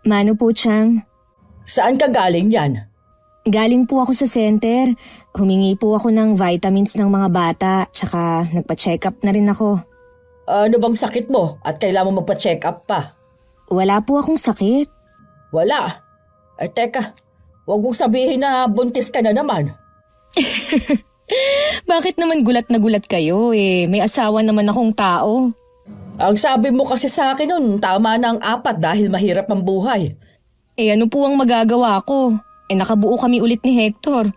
Mano po, Chang? Saan ka galing yan? Galing po ako sa center. Humingi po ako ng vitamins ng mga bata, tsaka nagpa-check up na rin ako. Ano bang sakit mo at kailangan mo magpa-check up pa? Wala po akong sakit. Wala. Ay teka, huwag mong sabihin na buntis ka na naman. Bakit naman gulat na gulat kayo may asawa naman akong tao. Ang sabi mo kasi sa akin nun, tama na ang 4 dahil mahirap ang buhay. Ano po ang magagawa ko? Nakabuo kami ulit ni Hector.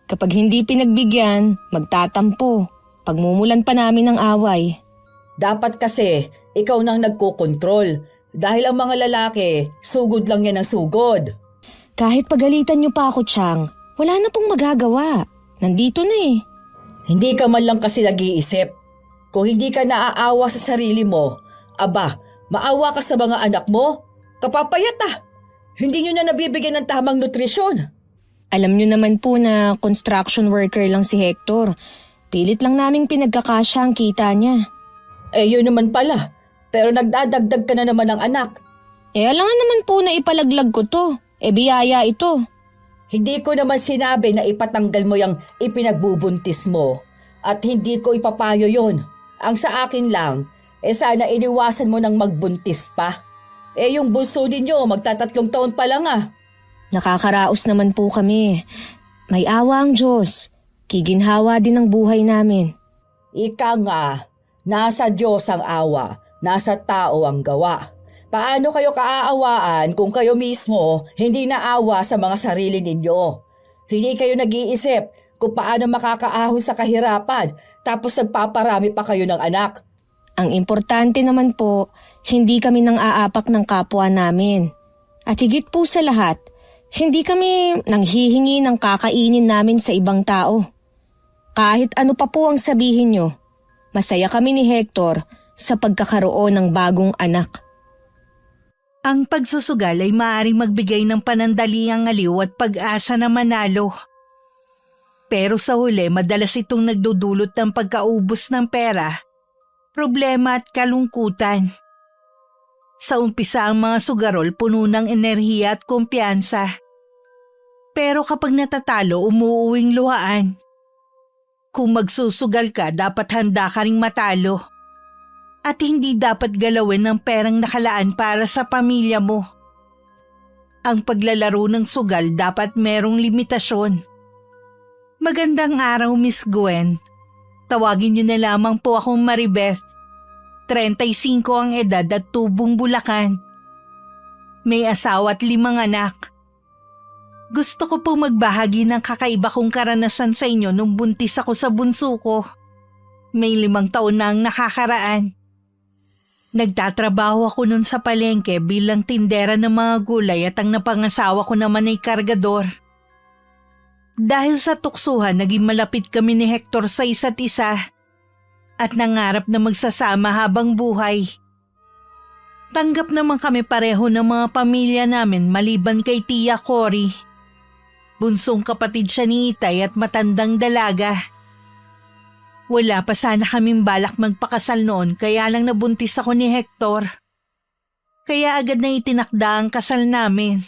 Kapag hindi pinagbigyan, magtatampo. Pagmumulan pa namin ng away. Dapat kasi, ikaw nang nagkokontrol. Dahil ang mga lalaki, sugod lang yan ang sugod. Kahit pagalitan niyo pa ako, Chang, wala na pong magagawa. Nandito na Hindi ka man lang kasi nag-iisip. Kung hindi ka naaawa sa sarili mo, aba, maawa ka sa mga anak mo? Kapapayat Hindi nyo na nabibigyan ng tamang nutrisyon. Alam niyo naman po na construction worker lang si Hector. Pilit lang naming pinagkakasya ang kita niya. Yun naman pala. Pero nagdadagdag ka na naman ng anak. Alangan naman po na ipalaglag ko to. Biyaya ito. Hindi ko naman sinabi na ipatanggal mo yung ipinagbubuntis mo. At hindi ko ipapayo yon. Ang sa akin lang, sana iniwasan mo nang magbuntis pa. Yung bunso ninyo, magta3 taon pa lang Nakakaraos naman po kami. May awa ang Diyos. Kiginhawa din ang buhay namin. Ika nga, nasa Diyos ang awa, nasa tao ang gawa. Paano kayo kaaawaan kung kayo mismo hindi naawa sa mga sarili ninyo? Hindi kayo nag-iisip kung paano makakaahon sa kahirapan tapos nagpaparami pa kayo ng anak. Ang importante naman po, hindi kami nang aapak ng kapwa namin. At higit po sa lahat, hindi kami nanghihingi ng kakainin namin sa ibang tao. Kahit ano pa po ang sabihin nyo, masaya kami ni Hector sa pagkakaroon ng bagong anak. Ang pagsusugal ay maaaring magbigay ng panandaliang aliw at pag-asa na manalo. Pero sa huli, madalas itong nagdudulot ng pagkaubos ng pera, problema at kalungkutan. Sa umpisa ang mga sugarol puno ng enerhiya at kumpiyansa. Pero kapag natatalo, umuuwing luhaan. Kung magsusugal ka, dapat handa ka ring matalo. At hindi dapat galawin ang perang nakalaan para sa pamilya mo. Ang paglalaro ng sugal dapat merong limitasyon. Magandang araw, Miss Gwen. Tawagin niyo na lamang po akong Maribeth. 35 ang edad at tubong Bulacan. May asawa at 5 anak. Gusto ko pong magbahagi ng kakaiba kong karanasan sa inyo nung buntis ako sa bunso ko. May 5 taon na ang nakakaraan. Nagtatrabaho ako nun sa palengke bilang tindera ng mga gulay at ang napangasawa ko naman ay kargador. Dahil sa tuksuhan, naging malapit kami ni Hector sa isa't isa at nangarap na magsasama habang buhay. Tanggap naman kami pareho ng mga pamilya namin maliban kay Tia Cory. Bunsong kapatid siya ni Itay at matandang dalaga. Wala pa sana kaming balak magpakasal noon kaya lang nabuntis ako ni Hector. Kaya agad na itinakda ang kasal namin.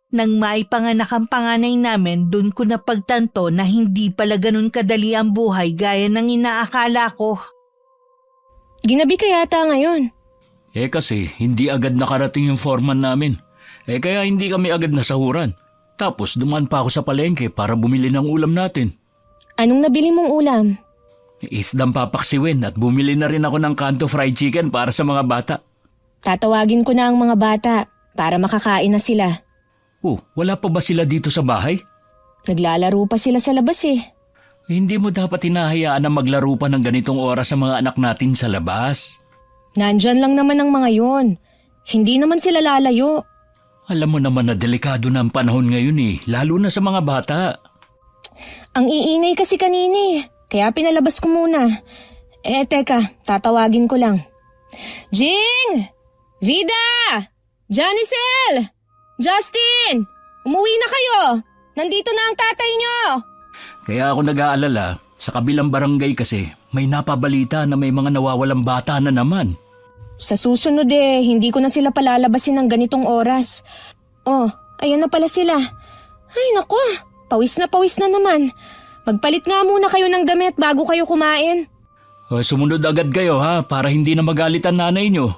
Nang maipanganak ang panganay namin, dun ko napagtanto na hindi pala ganun kadali ang buhay gaya ng inaakala ko. Ginabi ka yata ngayon. Kasi hindi agad nakarating yung foreman namin. Kaya hindi kami agad nasahuran. Tapos dumaan pa ako sa palengke para bumili ng ulam natin. Anong nabili mong ulam? Isdang papaksiwin at bumili na rin ako ng kanto fried chicken para sa mga bata. Tatawagin ko na ang mga bata para makakain na sila. Wala pa ba sila dito sa bahay? Naglalaro pa sila sa labas Hindi mo dapat hinahayaan na maglaro pa ng ganitong oras sa mga anak natin sa labas. Nandyan lang naman ang mga yon. Hindi naman sila lalayo. Alam mo naman na delikado na ang panahon ngayon lalo na sa mga bata. Ang iingay kasi kanini, kaya pinalabas ko muna. Teka, tatawagin ko lang. Jing! Vida! Janicel! Justin! Umuwi na kayo! Nandito na ang tatay nyo! Kaya ako nag-aalala, sa kabilang barangay kasi may napabalita na may mga nawawalang bata na naman. Sa susunod hindi ko na sila palalabasin ng ganitong oras. Oh, ayan na pala sila. Ay naku, pawis na naman. Magpalit nga muna kayo ng damit bago kayo kumain. Sumunod agad kayo ha, para hindi na magalitan nanay nyo.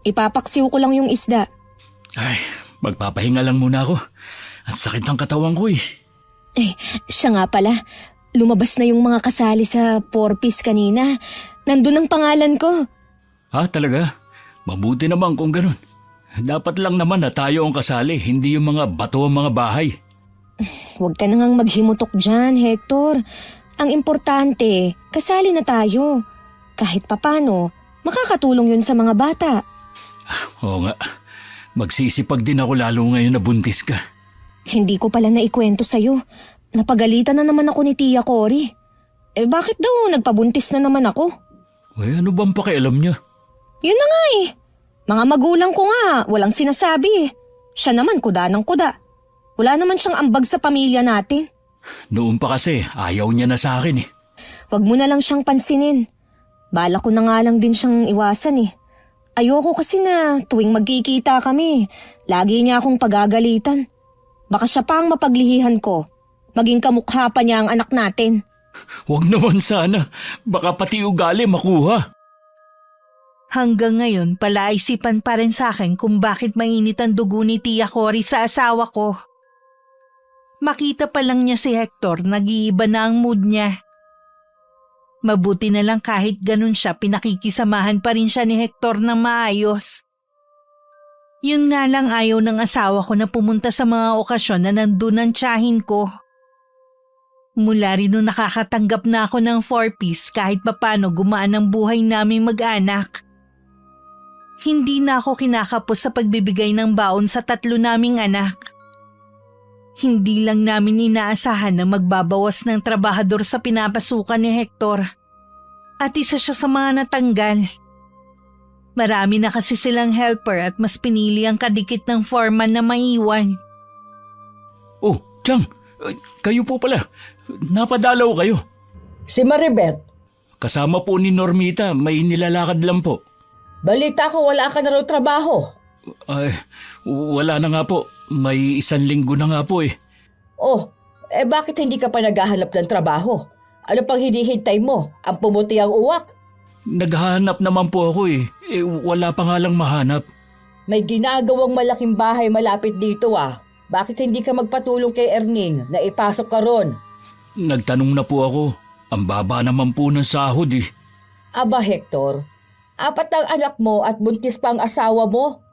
Ipapaksiw ko lang yung isda. Ay, magpapahinga lang muna ako. Ang sakit ng katawan ko eh. Siya nga pala. Lumabas na yung mga kasali sa 4-piece kanina. Nandun ang pangalan ko. Ha, talaga? Mabuti naman kung ganun. Dapat lang naman na tayo ang kasali, hindi yung mga bato ang mga bahay. Huwag ka nang maghimutok dyan, Hector. Ang importante, kasali na tayo. Kahit papano, makakatulong yun sa mga bata. Oo nga, magsisipag din ako lalo ngayon na buntis ka. Hindi ko pala naikwento sa'yo. Napagalitan na naman ako ni Tia Cory. Bakit daw nagpabuntis na naman ako? Ano bang pakialam niya? Yun na nga Mga magulang ko nga, walang sinasabi Siya naman kuda ng kuda. Wala naman siyang ambag sa pamilya natin. Noon pa kasi, ayaw niya na sa akin eh. Wag mo na lang siyang pansinin. Bala ko na nga lang din siyang iwasan Ayoko kasi na tuwing magkikita kami, lagi niya akong pagagalitan. Baka siya pa ang mapaglihihan ko. Maging kamukha pa niya ang anak natin. Huwag naman sana, baka pati ugali makuha. Hanggang ngayon, palaisipan pa rin sa akin kung bakit mainit ang dugo ni Tia Cory sa asawa ko. Makita pa lang niya si Hector, nag-iiba na ang mood niya. Mabuti na lang kahit ganun siya, pinakikisamahan pa rin siya ni Hector ng maayos. Yun nga lang ayaw ng asawa ko na pumunta sa mga okasyon na nandun ang tiyahin ko. Mula rin nung nakakatanggap na ako ng 4-piece kahit papano gumaan ang buhay naming mag-anak. Hindi na ako kinakapos sa pagbibigay ng baon sa 3 naming anak. Hindi lang namin inaasahan na magbabawas ng trabahador sa pinapasukan ni Hector. At isa siya sa mga natanggal. Marami na kasi silang helper at mas pinili ang kadikit ng foreman na maiwan. Oh, Chang, kayo po pala. Napadalaw kayo. Si Maribeth, Kasama po ni Normita, may nilalakad lang po. balita ko wala ka na raw trabaho. Ay, wala na nga po. May 1 linggo na nga po eh. Oh, bakit hindi ka pa naghahanap ng trabaho? Ano pang hinihintay mo? Ang pumuti ang uwak? Naghahanap naman po ako eh. Wala pa nga lang mahanap. May ginagawang malaking bahay malapit dito Bakit hindi ka magpatulong kay Erning na ipasok ka ron? Nagtanong na po ako. Ang baba naman po ng sahod eh. Aba Hector, 4 ang anak mo at buntis pa ang asawa mo.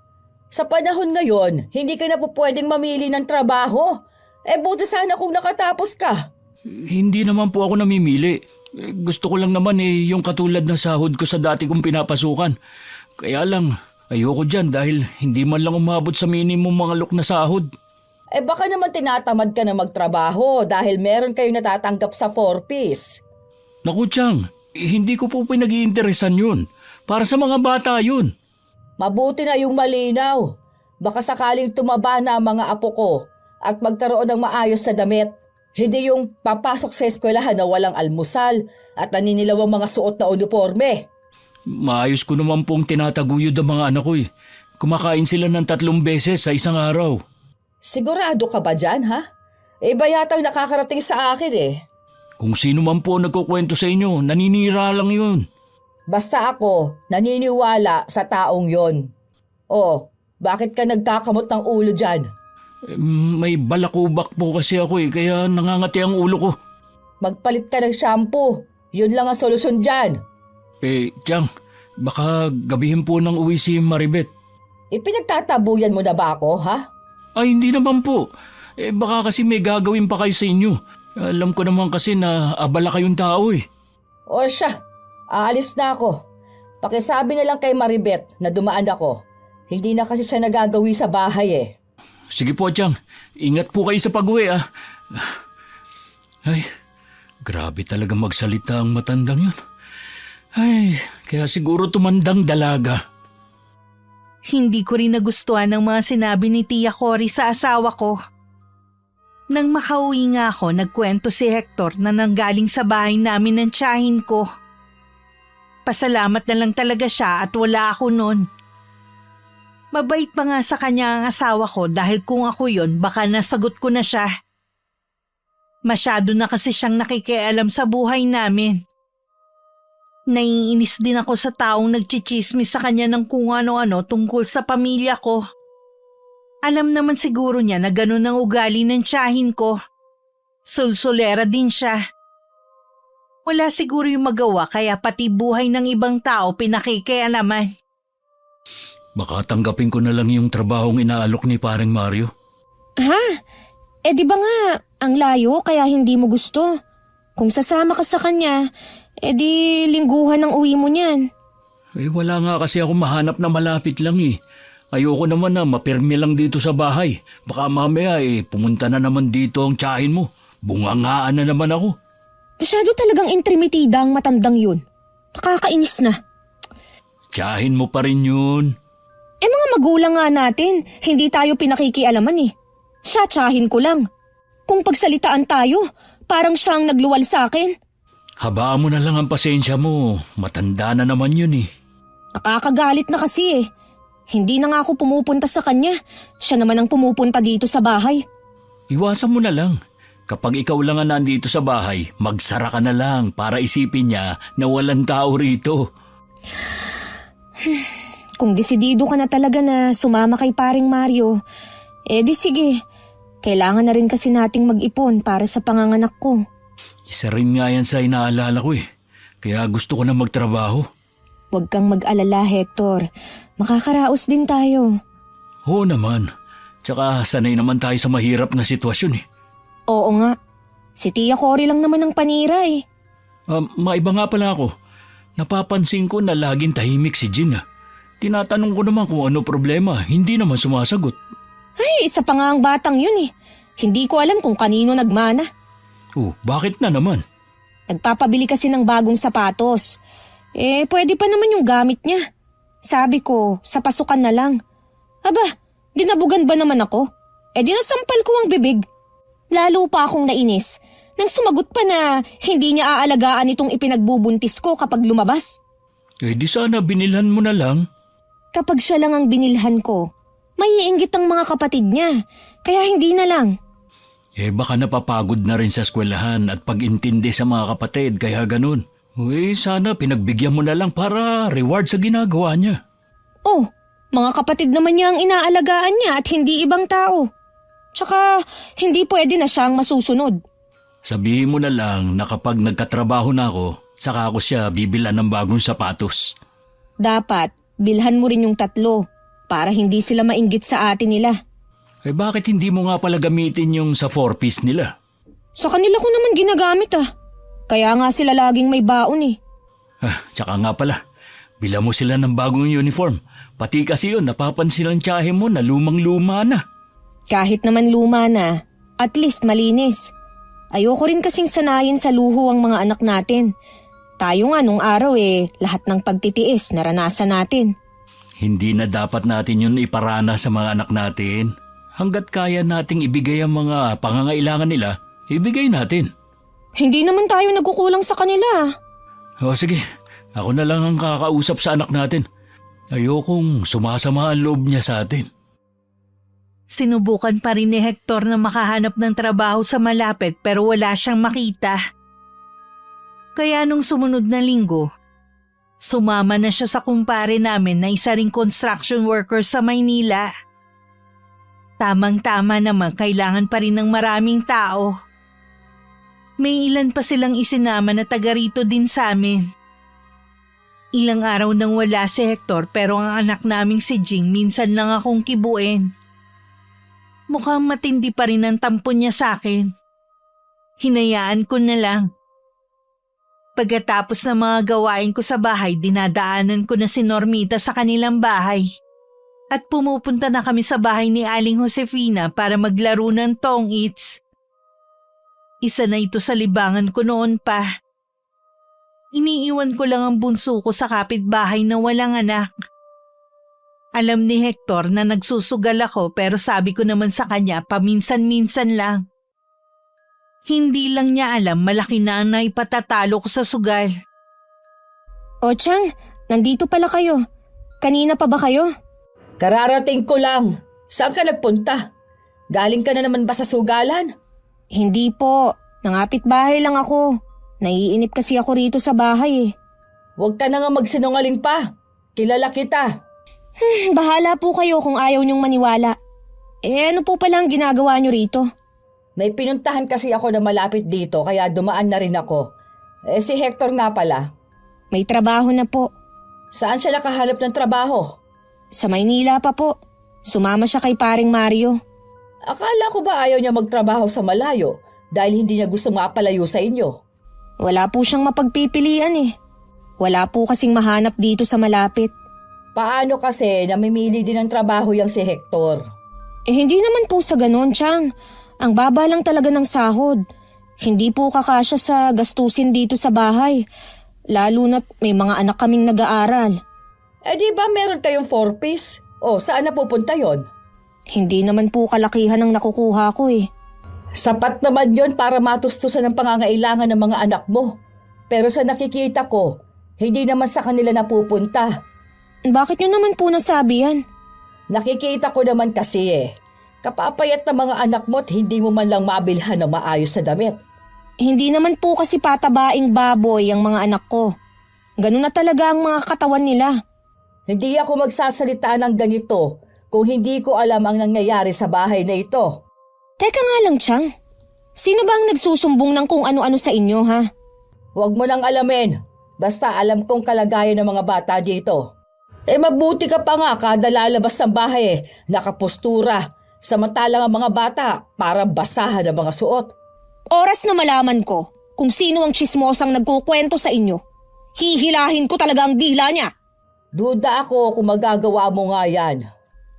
Sa panahon ngayon, hindi ka na po pwedeng mamili ng trabaho. Buti sana kung nakatapos ka. Hindi naman po ako namimili. Gusto ko lang naman yung katulad ng sahod ko sa dati kong pinapasukan. Kaya lang, ayoko dyan dahil hindi man lang umabot sa minimum mga look na sahod. Baka naman tinatamad ka na magtrabaho dahil meron kayo natatanggap sa 4-piece. Naku Chang, hindi ko po pinag-iinteresan yun. Para sa mga bata yun. Mabuti na yung malinaw. Baka sakaling tumaba na ang mga apo ko at magkaroon ng maayos sa damit. Hindi yung papasok sa eskwelahan na walang almusal at naninilaw ang mga suot na uniforme. Maayos ko naman pong tinataguyod ang mga anak ko eh. Kumakain sila ng 3 beses sa isang araw. Sigurado ka ba dyan, ha? Iba yatang nakakarating sa akin Kung sino man po nagkukwento sa inyo, naninira lang yun. Basta ako, naniniwala sa taong yon. Bakit ka nagkakamot ng ulo dyan? May balakubak po kasi ako kaya nangangati ang ulo ko. Magpalit ka ng shampoo. Yun lang ang solusyon dyan. Chang, baka gabihin po nang uwi si Maribeth. Ipinagtatabuyan mo na ba ako, ha? Ay, hindi naman po. Baka kasi may gagawin pa kayo sa inyo. Alam ko naman kasi na abala kayong tao O siya, aalis na ako. Pakisabi na lang kay Maribeth na dumaan ako. Hindi na kasi siya nagagawi sa bahay Sige po, Chang. Ingat po kayo sa pag-uwi Ay, grabe talaga magsalita ang matandang yun. Ay, kaya siguro tumandang dalaga. Hindi ko rin nagustuhan ang mga sinabi ni Tia Cory sa asawa ko. Nang makauwi nga ako, nagkwento si Hector na nanggaling sa bahay namin ng tiyahin ko. Pasalamat na lang talaga siya at wala ako nun. Mabait pa nga sa kanya ang asawa ko dahil kung ako yon baka nasagot ko na siya. Masyado na kasi siyang nakikialam sa buhay namin. Naiinis din ako sa taong nagchichismis sa kanya ng kung ano-ano tungkol sa pamilya ko. Alam naman siguro niya na ganun ang ugali ng tiyahin ko. Sulsulera din siya. Wala siguro yung magawa kaya pati buhay ng ibang tao pinakikialaman. Baka tanggapin ko na lang yung trabahong inaalok ni paring Mario. Ha? Di ba nga, ang layo kaya hindi mo gusto? Kung sasama ka sa kanya, di lingguhan ang uwi mo niyan. Wala nga kasi ako mahanap na malapit lang eh. Ayoko naman na mapirmi lang dito sa bahay. Baka mamaya pumunta na naman dito ang tiyahin mo. Bungangaan na naman ako. Masyado talagang intrimitida ang matandang yun. Nakakainis na. Tiyahin mo pa rin yun. Mga magulang nga natin, hindi tayo pinakikialaman eh. Siya tiyahin ko lang. Kung pagsalitaan tayo, parang siyang nagluwal sa akin. Habaan mo na lang ang pasensya mo. Matanda na naman yun eh. Nakakagalit na kasi eh. Hindi na nga ako pumupunta sa kanya. Siya naman ang pumupunta dito sa bahay. Iwasan mo na lang. Kapag ikaw lang ang nandito sa bahay, magsara ka na lang para isipin niya na walang tao rito. Kung desidido ka na talaga na sumama kay paring Mario, di sige. Kailangan na rin kasi nating mag-ipon para sa panganganak ko. Isa rin nga yan sa inaalala ko eh. Kaya gusto ko na magtrabaho. Huwag kang mag-alala, Hector. Makakaraos din tayo. Oo naman. Tsaka sanay naman tayo sa mahirap na sitwasyon eh. Oo nga. Si Tia Cory lang naman ang panira eh. Maiba nga pala ako. Napapansin ko na laging tahimik si Jean ah. Tinatanong ko naman kung ano problema, hindi naman sumasagot. Ay, isa pa nga ang batang yun eh. Hindi ko alam kung kanino nagmana. Oh, bakit na naman? Nagpapabili kasi ng bagong sapatos. Pwede pa naman yung gamit niya. Sabi ko, sa pasukan na lang. Aba, dinabugan ba naman ako? Dinasampal ko ang bibig. Lalo pa akong nainis nang sumagot pa na hindi niya aalagaan itong ipinagbubuntis ko kapag lumabas. Di sana binilhan mo na lang. Kapag siya lang ang binilhan ko, maiinggit ang mga kapatid niya, kaya hindi na lang. Baka napapagod na rin sa eskwelahan at pag-intindi sa mga kapatid, kaya ganun. Sana pinagbigyan mo na lang para reward sa ginagawa niya. Oh, mga kapatid naman niya ang inaalagaan niya at hindi ibang tao. Tsaka, hindi pwede na siyang masusunod. Sabihin mo na lang na kapag nagkatrabaho na ako, saka ako siya bibilan ng bagong sapatos. Dapat, bilhan mo rin yung 3 para hindi sila mainggit sa atin nila. Bakit hindi mo nga pala gamitin yung sa 4-piece nila? Sa kanila ko naman ginagamit ah. Kaya nga sila laging may baon eh. Tsaka nga pala, bilan mo sila ng bagong uniform. Pati kasi yun, napapansin ng tiyahe mo na lumang-luma na. Kahit naman luma na, at least malinis. Ayoko rin kasing sanayin sa luho ang mga anak natin. Tayo nga nung araw lahat ng pagtitiis naranasan natin. Hindi na dapat natin yun iparana sa mga anak natin. Hanggat kaya nating ibigay ang mga pangangailangan nila, ibigay natin. Hindi naman tayo nagkukulang sa kanila. Sige, ako na lang ang kakausap sa anak natin. Ayokong sumasama ang loob niya sa atin. Sinubukan pa rin ni Hector na makahanap ng trabaho sa malapit pero wala siyang makita. Kaya nung sumunod na linggo, sumama na siya sa kumpare namin na isa ring construction worker sa Maynila. Tamang-tama naman kailangan pa rin ng maraming tao. May ilan pa silang isinama na taga rito din sa amin. Ilang araw nang wala si Hector pero ang anak naming si Jing minsan lang akong kibuin. Mukhang matindi pa rin ang tampo niya sa akin. Hinayaan ko na lang. Pagkatapos ng mga gawain ko sa bahay, dinadaanan ko na si Normita sa kanilang bahay. At pumupunta na kami sa bahay ni Aling Josefina para maglaro ng tong its. Isa na ito sa libangan ko noon pa. Iniiwan ko lang ang bunso ko sa kapitbahay na walang anak. Alam ni Hector na nagsusugal ako pero sabi ko naman sa kanya paminsan-minsan lang. Hindi lang niya alam malaki na ang naipatatalo ko sa sugal. O Chang, nandito pala kayo. Kanina pa ba kayo? Kararating ko lang. Saan ka nagpunta? Galing ka na naman ba sa sugalan? Hindi po. Nangapit bahay lang ako. Naiinip kasi ako rito sa bahay eh. Huwag ka na nga magsinungaling pa. Kilala kita. Bahala po kayo kung ayaw niyong maniwala. Ano po pala ang ginagawa niyo rito? May pinuntahan kasi ako na malapit dito kaya dumaan na rin ako. Si Hector nga pala. May trabaho na po. Saan siya nakahanap ng trabaho? Sa Maynila pa po. Sumama siya kay paring Mario. Akala ko ba ayaw niya magtrabaho sa malayo dahil hindi niya gusto mapalayo sa inyo? Wala po siyang mapagpipilian eh. Wala po kasing mahanap dito sa malapit. Paano kasi namimili din ng trabaho yang si Hector? Hindi naman po sa ganon, Chang. Ang baba lang talaga ng sahod. Hindi po kakasya sa gastusin dito sa bahay. Lalo na't may mga anak kaming nag-aaral. Di ba meron kayong 4-piece? Saan na pupunta yon? Hindi naman po kalakihan ang nakukuha ko eh. Sapat naman yon para matustusan ang pangangailangan ng mga anak mo. Pero sa nakikita ko, hindi naman sa kanila napupunta. Bakit nyo naman po nasabi yan? Nakikita ko naman kasi kapapayat na mga anak mo at hindi mo man lang mabilhan ng maayos sa damit. Hindi naman po kasi patabaing baboy ang mga anak ko. Ganun na talaga ang mga katawan nila. Hindi ako magsasalita ng ganito kung hindi ko alam ang nangyayari sa bahay na ito. Teka nga lang, Chang. Sino ba ang nagsusumbong ng kung ano-ano sa inyo, ha? Huwag mo nang alamin. Basta alam kong kalagayan ng mga bata dito. Mabuti ka pa nga kada lalabas ng bahay nakapostura. Samantalang ang mga bata para basahan ang mga suot. Oras na malaman ko kung sino ang tsismosang nagkukwento sa inyo. Hihilahin ko talaga ang dila niya. Duda ako kung magagawa mo nga yan.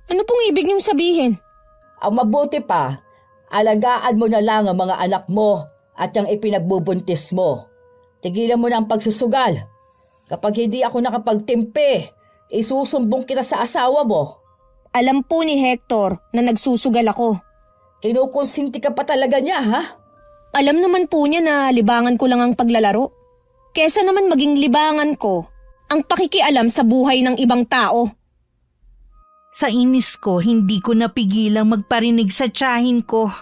Ano pong ibig niyong sabihin? Ang mabuti pa, alagaan mo na lang ang mga anak mo at yung ipinagbubuntis mo. Tigilan mo na ang pagsusugal. Kapag hindi ako nakapagtimpe, isusumbong kita sa asawa mo. Alam po ni Hector na nagsusugal ako. Kinukonsinti ka pa talaga niya, ha? Alam naman po niya na libangan ko lang ang paglalaro. Kesa naman maging libangan ko ang pakikialam sa buhay ng ibang tao. Sa inis ko, hindi ko napigilang magparinig sa tiyahin ko.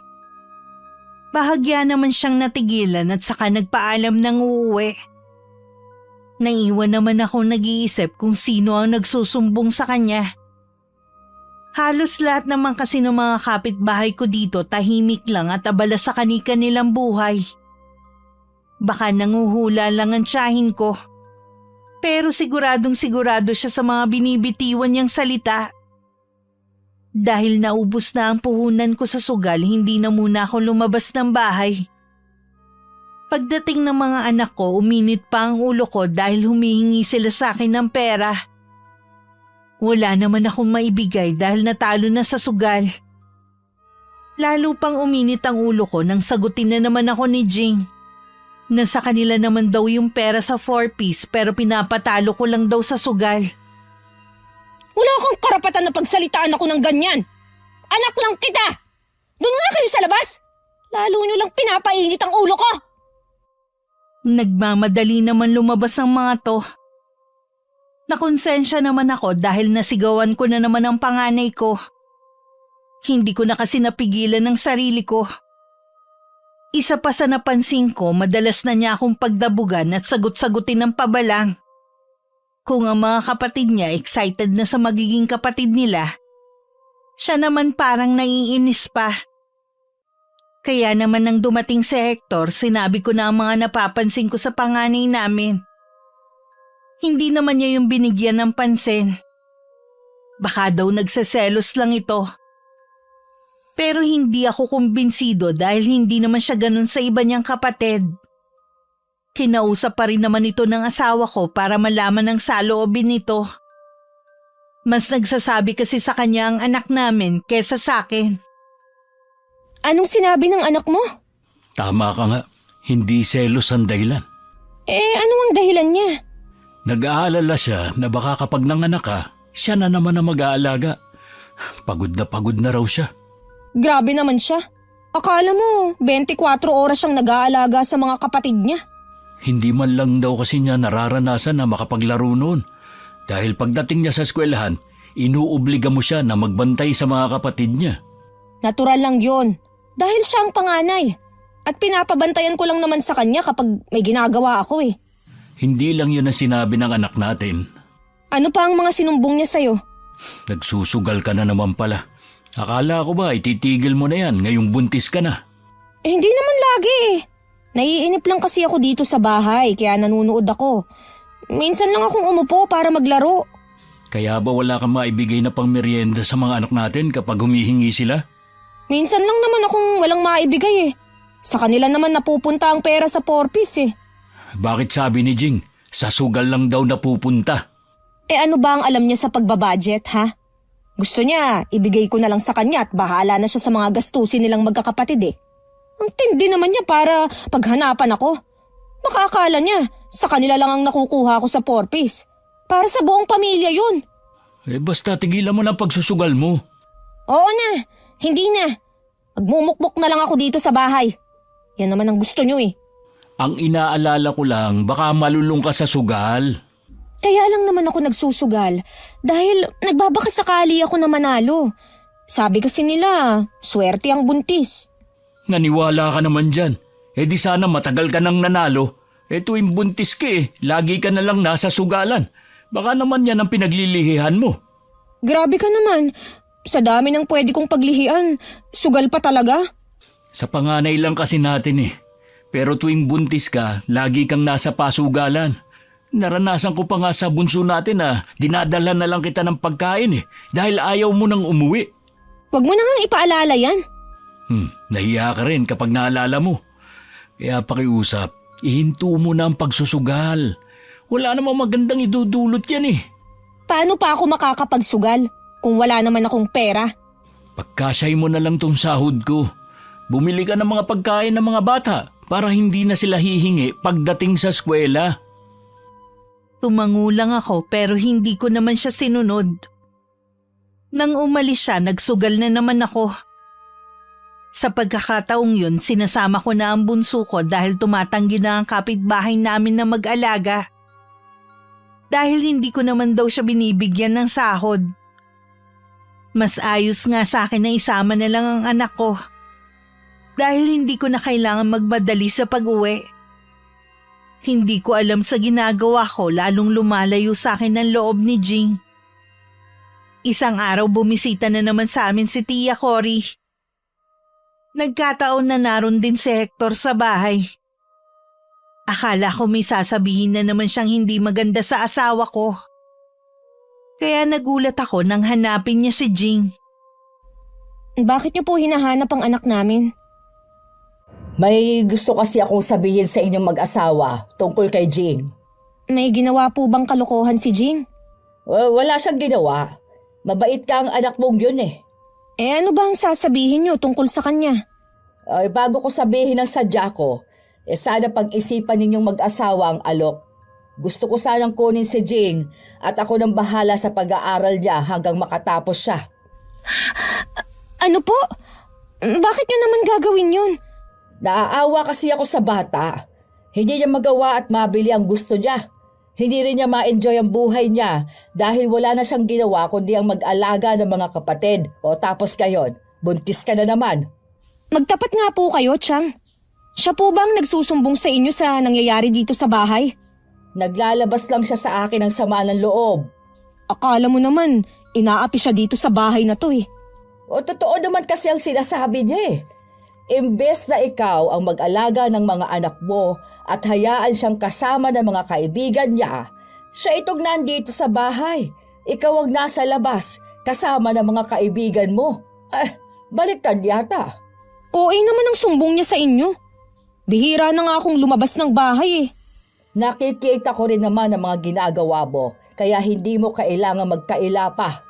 Bahagya naman siyang natigilan at saka nagpaalam ng uuwi. Naiwan naman ako nag-iisip kung sino ang nagsusumbong sa kanya. Halos lahat naman kasi ng mga kapitbahay ko dito tahimik lang at abala sa kani-kanilang buhay. Baka nanguhula lang ang tiyahin ko. Pero siguradong sigurado siya sa mga binibitiwan niyang salita. Dahil naubos na ang puhunan ko sa sugal, hindi na muna ako lumabas ng bahay. Pagdating ng mga anak ko, uminit pa ang ulo ko dahil humihingi sila sa akin ng pera. Wala naman akong maibigay dahil natalo na sa sugal. Lalo pang uminit ang ulo ko nang sagutin na naman ako ni Jing. Nasa kanila naman daw yung pera sa 4-piece pero pinapatalo ko lang daw sa sugal. Wala kang karapatan na pagsalitaan ako ng ganyan. Anak lang kita. Doon nga kayo sa labas. Lalo nyo lang pinapainit ang ulo ko. Nagmamadali naman lumabas ang mga to. Nakonsensya naman ako dahil nasigawan ko na naman ang panganay ko. Hindi ko na kasi napigilan ng sarili ko. Isa pa sa napansin ko, madalas na niya akong pagdabugan at sagot-sagutin ng pabalang. Kung ang mga kapatid niya excited na sa magiging kapatid nila, siya naman parang naiinis pa. Kaya naman nang dumating si Hector, sinabi ko na ang mga napapansin ko sa panganay namin. Hindi naman niya yung binigyan ng pansin. Baka daw nagseselos lang ito. Pero hindi ako kumbinsido dahil hindi naman siya ganun sa iba niyang kapatid. Kinausap pa rin naman ito ng asawa ko para malaman ang saloobin nito. Mas nagsasabi kasi sa kanya ang anak namin kesa sa akin. Anong sinabi ng anak mo? Tama ka nga, hindi selos ang dahilan. Ano ang dahilan niya? Nag-aalala siya na baka kapag nanganak ka, siya na naman ang mag-aalaga. Pagod na raw siya. Grabe naman siya. Akala mo, 24 oras siyang nag-aalaga sa mga kapatid niya. Hindi man lang daw kasi niya nararanasan na makapaglaro noon. Dahil pagdating niya sa eskwelahan, inuobliga mo siya na magbantay sa mga kapatid niya. Natural lang yun. Dahil siya ang panganay. At pinapabantayan ko lang naman sa kanya kapag may ginagawa ako eh. Hindi lang yun ang sinabi ng anak natin. Ano pa ang mga sinumbong niya sa'yo? Nagsusugal ka na naman pala. Akala ko ba ititigil mo na yan ngayong buntis ka na? Hindi naman lagi eh. Naiinip lang kasi ako dito sa bahay kaya nanunood ako. Minsan lang akong umupo para maglaro. Kaya ba wala kang maibigay na pang merienda sa mga anak natin kapag humihingi sila? Minsan lang naman akong walang maibigay eh. Sa kanila naman napupunta ang pera sa porpis eh. Bakit sabi ni Jing, sa sugal lang daw napupunta? Ano ba ang alam niya sa pagbabudget ha? Gusto niya, ibigay ko na lang sa kanya at bahala na siya sa mga gastusin nilang magkakapatid eh. Ang tindi naman niya para paghanapan ako. Baka akala niya, sa kanila lang ang nakukuha ko sa porpis. Para sa buong pamilya yun. Basta tigilan mo na ang pagsusugal mo. Oo na, hindi na. Magmumukmuk na lang ako dito sa bahay. Yan naman ang gusto niyo eh. Ang inaalala ko lang, baka malulung ka sa sugal. Kaya lang naman ako nagsusugal dahil nagbabakasakali ako na manalo. Sabi kasi nila, swerte ang buntis. Naniwala ka naman dyan. Di sana matagal ka nang nanalo. Tuwing buntis ka lagi ka na lang nasa sugalan. Baka naman yan ang pinaglilihihan mo. Grabe ka naman. Sa dami ng pwede kong paglihian, sugal pa talaga? Sa panganay lang kasi natin Pero tuwing buntis ka, lagi kang nasa pasugalan. Naranasan ko pa nga sa bunso natin na dinadala na lang kita ng pagkain dahil ayaw mo nang umuwi. Huwag mo na ngang ipaalala yan. Nahiya ka rin kapag naalala mo. Kaya pakiusap, ihinto mo na ang pagsusugal. Wala namang magandang idudulot yan Paano pa ako makakapagsugal kung wala naman akong pera? Pagkasay mo na lang tong sahod ko. Bumili ka ng mga pagkain ng mga bata para hindi na sila hihingi pagdating sa eskwela. Tumangulang ako pero hindi ko naman siya sinunod. Nang umalis siya, nagsugal na naman ako. Sa pagkakataong yun, sinasama ko na ang bunso ko dahil tumatanggi na ang kapitbahay namin na mag-alaga. Dahil hindi ko naman daw siya binibigyan ng sahod. Mas ayos nga sa akin na isama na lang ang anak ko. Dahil hindi ko na kailangan magmadali sa pag-uwi. Hindi ko alam sa ginagawa ko lalong lumalayo sa akin ang loob ni Jing. Isang araw bumisita na naman sa amin si Tia Cory. Nagkataon na naroon din si Hector sa bahay. Akala ko may sasabihin na naman siyang hindi maganda sa asawa ko. Kaya nagulat ako nang hanapin niya si Jing. Bakit niyo po hinahanap ang anak namin? May gusto kasi akong sabihin sa inyong mag-asawa tungkol kay Jing. May ginawa po bang kalokohan si Jing? Wala siyang ginawa. Mabait ka ang anak mong yun Ano ba ang sasabihin niyo tungkol sa kanya? Bago ko sabihin ang sadya ko, sana pag-isipan ninyong mag-asawa ang alok. Gusto ko sanang kunin si Jing at ako nang bahala sa pag-aaral niya hanggang makatapos siya. Ano po? Bakit niyo naman gagawin yun? Naaawa kasi ako sa bata. Hindi niya magawa at mabili ang gusto niya. Hindi rin niya ma-enjoy ang buhay niya dahil wala na siyang ginawa kundi ang mag-alaga ng mga kapatid. O tapos ngayon, buntis ka na naman. Magtapat nga po kayo, Chang. Siya po bang nagsusumbong sa inyo sa nangyayari dito sa bahay? Naglalabas lang siya sa akin ng sama ng loob. Akala mo naman, inaapi siya dito sa bahay na to O totoo naman kasi ang sinasabi niya Imbes na ikaw ang mag-alaga ng mga anak mo at hayaan siyang kasama ng mga kaibigan niya, siya itong nandito sa bahay. Ikaw ang nasa labas, kasama ng mga kaibigan mo. Baliktad yata. OA naman ang sumbong niya sa inyo. Bihira na nga akong lumabas ng bahay Nakikita ko rin naman ang mga ginagawa mo, kaya hindi mo kailangan magkaila pa.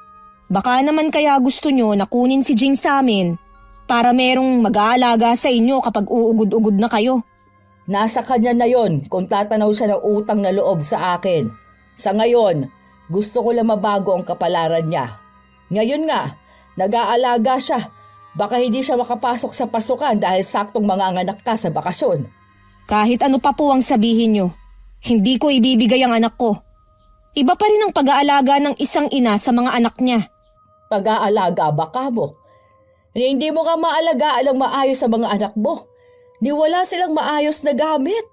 Baka naman kaya gusto nyo na kunin si Jing sa amin para merong mag-aalaga sa inyo kapag uugod-ugod na kayo. Nasa kanya na yon kung tatanaw siya ng utang na loob sa akin. Sa ngayon, gusto ko lang mabago ang kapalaran niya. Ngayon nga, nag-aalaga siya. Baka hindi siya makapasok sa pasukan dahil saktong manganganak ka sa bakasyon. Kahit ano pa po ang sabihin nyo, hindi ko ibibigay ang anak ko. Iba pa rin ang pag-aalaga ng isang ina sa mga anak niya. Pag-aalaga ba ka mo? Hindi mo ka maalagaan ang maayos sa mga anak mo. Ni wala silang maayos na gamit.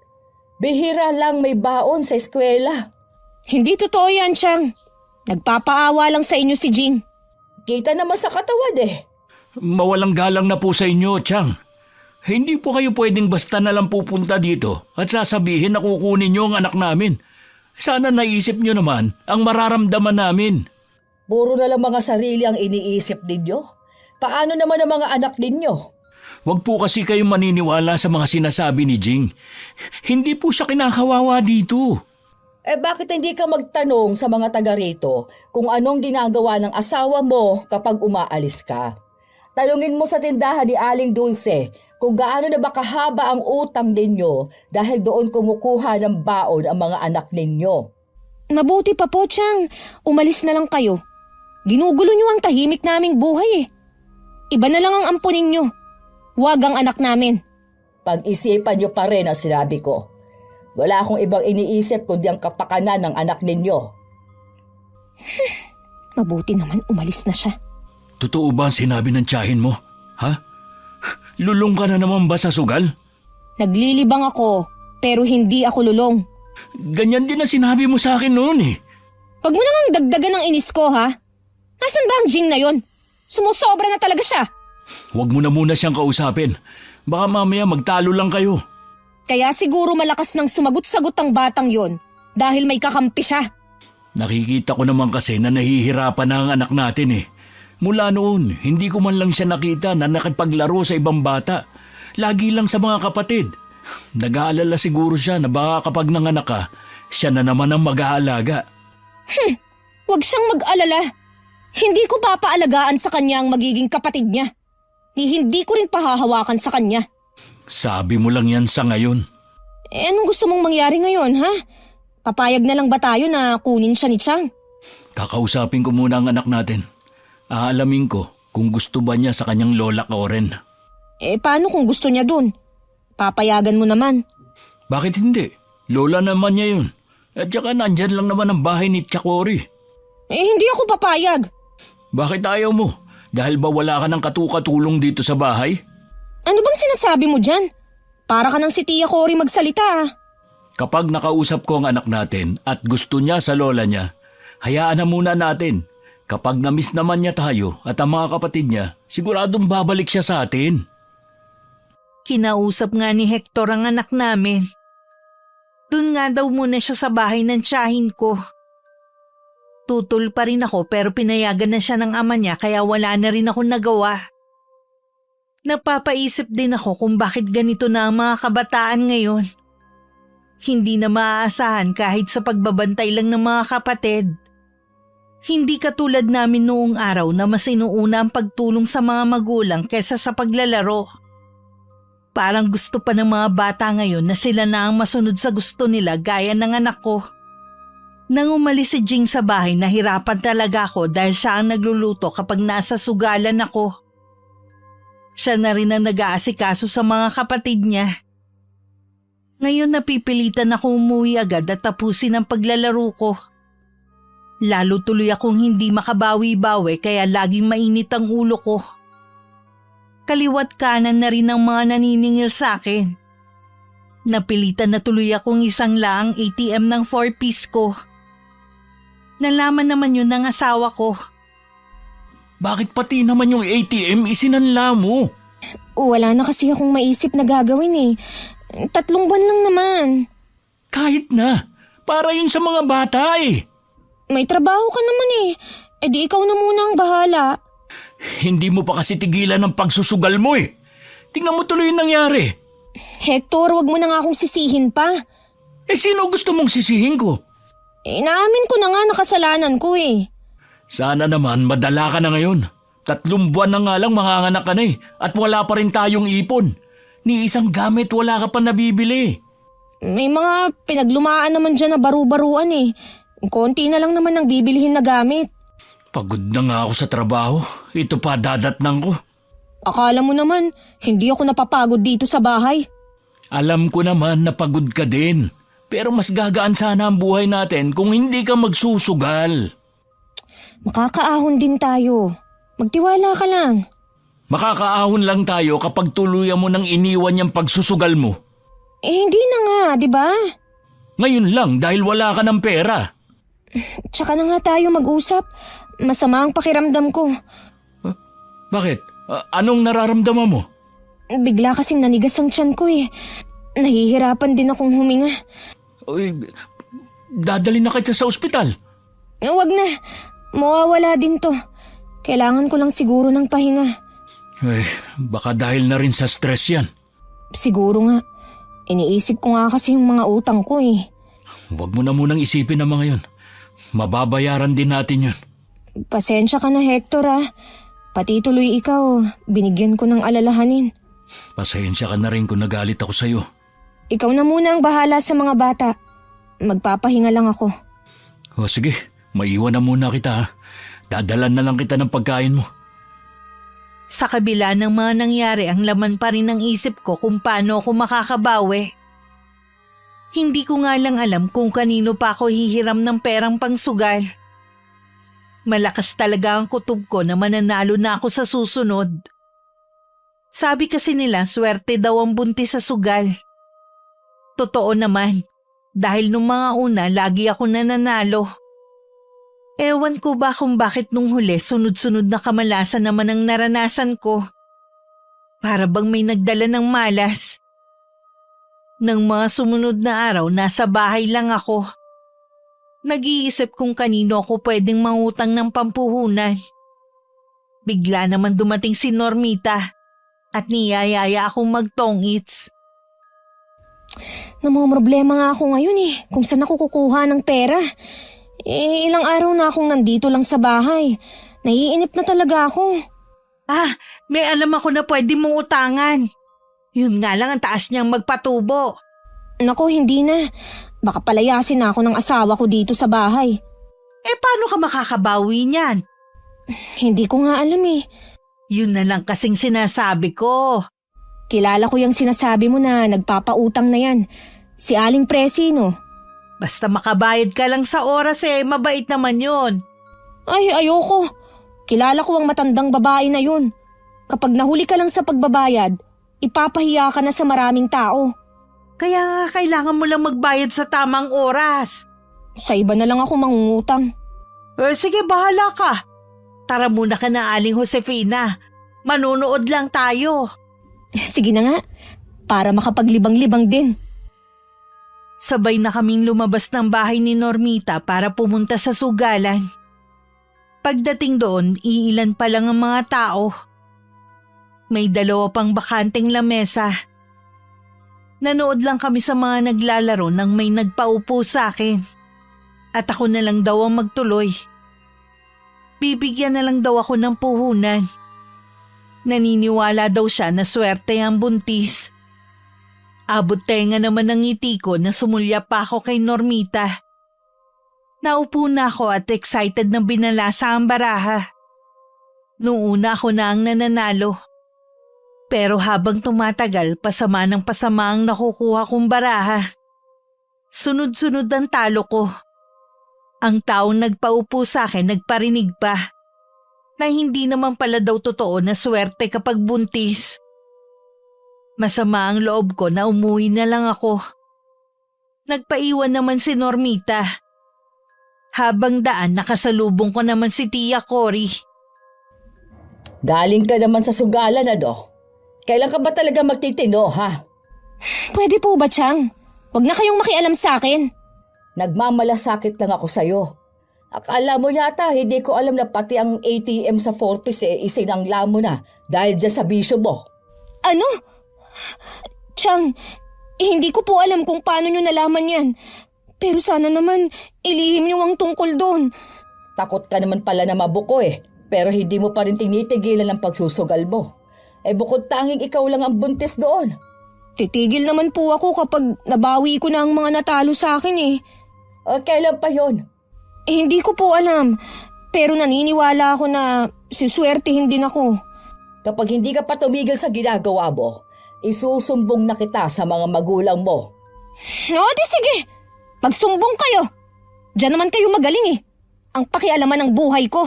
Bihira lang may baon sa eskwela. Hindi totoo yan, Chang. Nagpapaawa lang sa inyo si Jing. Kita naman sa katawan eh. Mawalang galang na po sa inyo, Chang. Hindi po kayo pwedeng basta na lang pupunta dito at sasabihin na kukunin niyo ang anak namin. Sana naisip niyo naman ang mararamdaman namin. Puro na lang mga sarili ang iniisip ninyo. Paano naman ang mga anak ninyo? Huwag po kasi kayong maniniwala sa mga sinasabi ni Jing. Hindi po siya kinakawawa dito. Bakit hindi ka magtanong sa mga taga rito kung anong ginagawa ng asawa mo kapag umaalis ka? Tanungin mo sa tindahan ni Aling Dulce kung gaano na ba kahaba ang utang ninyo dahil doon kumukuha ng baon ang mga anak ninyo. Mabuti pa po, Chang. Umalis na lang kayo. Ginugulo niyo ang tahimik naming buhay eh. Iba na lang ang ampunin niyo. Huwag ang anak namin. Pag-isipan niyo pa rin ang sinabi ko. Wala akong ibang iniisip kundi ang kapakanan ng anak ninyo. Mabuti naman umalis na siya. Totoo ba ang sinabi ng tiyahin mo? Ha? Lulong ka na naman ba sa sugal? Naglilibang ako, pero hindi ako lulong. Ganyan din ang sinabi mo sa akin noon eh. Huwag mo nang dagdagan ng inis ko, ha? Nasaan ba ang Jing na yon? Sumusobra na talaga siya. Huwag mo na muna siyang kausapin. Baka mamaya magtalo lang kayo. Kaya siguro malakas nang sumagot-sagot ang batang yon dahil may kakampi siya. Nakikita ko naman kasi na nahihirapan na ang anak natin eh. Mula noon, hindi ko man lang siya nakita na nakipaglaro sa ibang bata. Lagi lang sa mga kapatid. Nag-aalala siguro siya na baka kapag nanganak ka, siya na naman ang mag-aalaga. Huwag siyang mag-alala. Hindi ko papaalagaan sa kanya ang magiging kapatid niya. Hindi ko rin pahahawakan sa kanya. Sabi mo lang yan sa ngayon. Anong gusto mong mangyari ngayon, ha? Papayag na lang ba tayo na kunin siya ni Chang? Kakausapin ko muna ang anak natin. Aalamin ko kung gusto ba niya sa kanyang lola Oren. Paano kung gusto niya dun? Papayagan mo naman. Bakit hindi? Lola naman niya yun. At saka nandyan lang naman ang bahay ni Chakori. Hindi ako papayag. Bakit ayaw mo? Dahil ba wala ka ng katukatulong dito sa bahay? Ano bang sinasabi mo dyan? Para ka nang si Tia Cory magsalita, ah. Kapag nakausap ko ang anak natin at gusto niya sa lola niya, hayaan na muna natin. Kapag namiss naman niya tayo at ang mga kapatid niya, siguradong babalik siya sa atin. Kinausap nga ni Hector ang anak namin. Doon nga daw muna siya sa bahay ng tiyahin ko. Tutol pa rin ako pero pinayagan na siya ng ama niya kaya wala na rin ako nagawa. Napapaisip din ako kung bakit ganito na ang mga kabataan ngayon. Hindi na maaasahan kahit sa pagbabantay lang ng mga kapatid. Hindi katulad namin noong araw na mas inuuna ang pagtulong sa mga magulang kesa sa paglalaro. Parang gusto pa ng mga bata ngayon na sila na ang masunod sa gusto nila gaya ng anak ko. Nang umalis si Jing sa bahay, nahirapan talaga ako dahil siya ang nagluluto kapag nasa sugalan ako. Siya na rin ang nag-aasikaso sa mga kapatid niya. Ngayon napipilitan ako umuwi agad at tapusin ang paglalaro ko. Lalo tuloy akong hindi makabawi-bawi kaya laging mainit ang ulo ko. Kaliwat kanan na rin ang mga naniningil sa akin. Napilitan na tuloy akong isang laang ATM ng 4-piece ko. Nalaman naman yun ng asawa ko. Bakit pati naman yung ATM isinanla mo? Wala na kasi akong maisip na gagawin eh. 3 buwan lang naman. Kahit na. Para yun sa mga bata eh. May trabaho ka naman eh. Di ikaw na muna ang bahala. Hindi mo pa kasi tigilan ng pagsusugal mo eh. Tingnan mo tuloy yung nangyari. Hector, wag mo na nga akong sisihin pa. Sino gusto mong sisihin ko? Naamin ko na nga nakasalanan ko eh. Sana naman madala ka na ngayon. 3 buwan na nga lang manganganak ka na eh. At wala pa rin tayong ipon. Ni isang gamit wala ka pa nabibili. May mga pinaglumaan naman dyan na baru-baruan eh. Konti na lang naman ang bibilihin na gamit. Pagod na nga ako sa trabaho. Ito pa dadatnang ko. Akala mo naman, hindi ako napapagod dito sa bahay. Alam ko naman na pagod ka din. Pero mas gagaan sana ang buhay natin kung hindi ka magsusugal. Makakaahon din tayo. Magtiwala ka lang. Makakaahon lang tayo kapag tuluyan mo nang iniwan yung pagsusugal mo. Hindi na nga, di ba? Ngayon lang dahil wala ka ng pera. Tsaka na nga tayo mag-usap. Masama ang pakiramdam ko. Bakit? Anong nararamdaman mo? Bigla kasing nanigas ang tiyan ko eh. Nahihirapan din akong huminga. Uy, dadali na kita sa ospital. Wag na. Mawawala din to. Kailangan ko lang siguro ng pahinga. Baka dahil na rin sa stress yan. Siguro nga. Iniisip ko nga kasi yung mga utang ko eh. Huwag mo na munang isipin ang mga yun. Mababayaran din natin yun. Pasensya ka na, Hector ah. Pati tuloy ikaw, binigyan ko ng alalahanin. Pasensya ka na rin kung nagalit ako sa'yo. Ikaw na muna ang bahala sa mga bata. Magpapahinga lang ako. Sige, maiwan na muna kita ha. Dadalan na lang kita ng pagkain mo. Sa kabila ng mga nangyari, ang laman pa rin ng isip ko kung paano ako makakabawi. Hindi ko nga lang alam kung kanino pa ako hihiram ng perang pangsugal. Malakas talaga ang kutob ko na mananalo na ako sa susunod. Sabi kasi nila swerte daw ang buntis sa sugal. Totoo naman, dahil nung mga una lagi ako nananalo. Ewan ko ba kung bakit nung huli sunod-sunod na kamalasan naman ang naranasan ko. Para bang may nagdala ng malas. Nang mga sumunod na araw, nasa bahay lang ako. Nag-iisip kung kanino ako pwedeng mangutang ng pampuhunan. Bigla naman dumating si Normita at niyayaya akong mag-tongits. Namomroblema nga ako ngayon eh, kung saan ako kukuha ng pera. Ilang araw na akong nandito lang sa bahay. Naiinip na talaga ako. May alam ako na pwede mong utangan. Yun nga lang ang taas niyang magpatubo. Naku, hindi na. Baka palayasin na ako ng asawa ko dito sa bahay. Paano ka makakabawi niyan? Hindi ko nga alam eh. Yun na lang kasing sinasabi ko. Kilala ko yung sinasabi mo na nagpapautang na yan. Si Aling Presi, no? Basta makabayad ka lang sa oras mabait naman yun. Ay, ayoko. Kilala ko ang matandang babae na yun. Kapag nahuli ka lang sa pagbabayad, ipapahiya ka na sa maraming tao. Kaya nga kailangan mo lang magbayad sa tamang oras. Sa iba na lang ako mangungutang. Sige, bahala ka. Tara muna ka na, Aling Josefina. Manunood lang tayo. Sige na nga, para makapaglibang-libang din. Sabay na kaming lumabas ng bahay ni Normita para pumunta sa sugalan. Pagdating doon, iilan pa lang ang mga tao. May 2 pang bakanteng lamesa. Nanood lang kami sa mga naglalaro nang may nagpaupo sa akin. At ako na lang daw ang magtuloy. Bibigyan na lang daw ako ng puhunan. Naniniwala daw siya na swerte ang buntis. Abot tenga naman ng ngiti ko na sumulya pa ako kay Normita. Naupo na ako at excited na binalasa ang baraha. Noong una ako na ang nananalo. Pero habang tumatagal, pasama ng pasama ang nakukuha kong baraha. Sunod-sunod ang talo ko. Ang taong nagpaupo sa akin nagparinig pa na hindi naman pala daw totoo na swerte kapag buntis. Masama ang loob ko na umuwi na lang ako. Nagpaiwan naman si Normita. Habang daan, nakasalubong ko naman si Tia Cory. Galing ka naman sa sugalan, ano? Kailan ka ba talaga magtitino, ha? Pwede po ba, Chang? Huwag na kayong makialam sa akin. Nagmamalasakit lang ako sa'yo. Akala mo yata, hindi ko alam na pati ang ATM sa 4-piece isinangla mo na dahil dyan sa bisyo mo. Ano? Chang, hindi ko po alam kung paano nyo nalaman yan. Pero sana naman, ilihim nyo ang tungkol doon. Takot ka naman pala na mabuko pero hindi mo pa rin tinitigilan ang pagsusugal mo. Bukod tanging ikaw lang ang buntis doon. Titigil naman po ako kapag nabawi ko na ang mga natalo sa akin . Kailan pa yon? Hindi ko po alam. Pero naniniwala ako na siswertihin din ako. Kapag hindi ka pa tumigil sa ginagawa mo, Isusumbong na kita sa mga magulang mo. O di sige, magsumbong kayo. Diyan naman kayo magaling eh. Ang pakialaman ng buhay ko.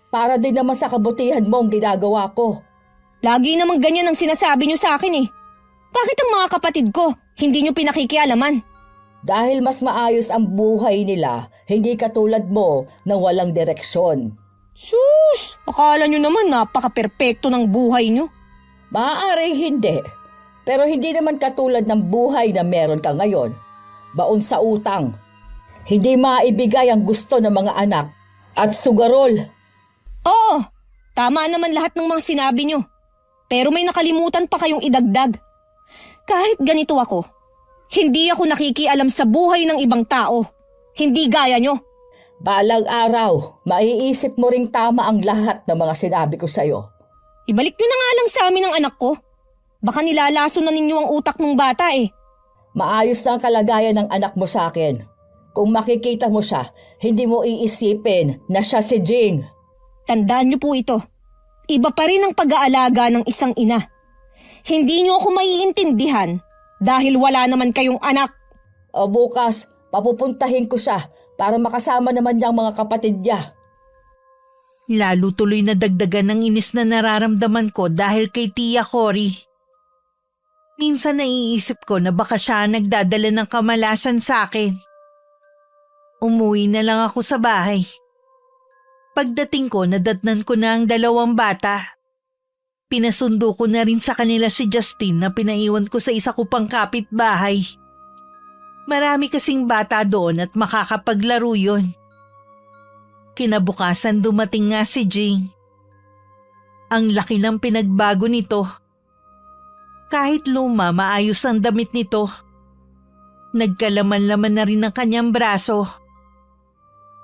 Para din naman sa kabutihan mo ang ginagawa ko. Lagi namang ganyan ang sinasabi niyo sa akin eh. Bakit ang mga kapatid ko hindi niyo pinakikialaman? Dahil mas maayos ang buhay nila, hindi katulad mo na walang direksyon. Sus, akala niyo naman napaka-perpekto ng buhay niyo. Maaaring hindi. Pero hindi naman katulad ng buhay na meron ka ngayon. Baon sa utang. Hindi maibigay ang gusto ng mga anak at sugarol. Oo, tama naman lahat ng mga sinabi niyo. Pero may nakalimutan pa kayong idagdag. Kahit ganito ako, hindi ako nakikialam sa buhay ng ibang tao. Hindi gaya niyo. Balang araw, maiisip mo ring tama ang lahat ng mga sinabi ko sa'yo. Ibalik niyo na nga lang sa amin ang anak ko. Baka nilalaso na ninyo ang utak ng bata eh. Maayos na ang kalagayan ng anak mo sa akin. Kung makikita mo siya, hindi mo iisipin na siya si Jing. Tandaan niyo po ito. Iba pa rin ang pag-aalaga ng isang ina. Hindi niyo ako maiintindihan dahil wala naman kayong anak. O bukas, papupuntahin ko siya para makasama naman niyang mga kapatid niya. Lalo tuloy na dagdagan ng inis na nararamdaman ko dahil kay Tia Cory. Minsan naiisip ko na baka siya nagdadala ng kamalasan sa akin. Umuwi na lang ako sa bahay. Pagdating ko, nadatnan ko na ang 2 bata. Pinasundo ko na rin sa kanila si Justin na pinaiwan ko sa isa ko pang kapitbahay. Marami kasing bata doon at makakapaglaro yun. Kinabukasan dumating nga si Jing. Ang laki ng pinagbago nito. Kahit luma, maayos ang damit nito. Nagkalaman-laman na rin ang kanyang braso.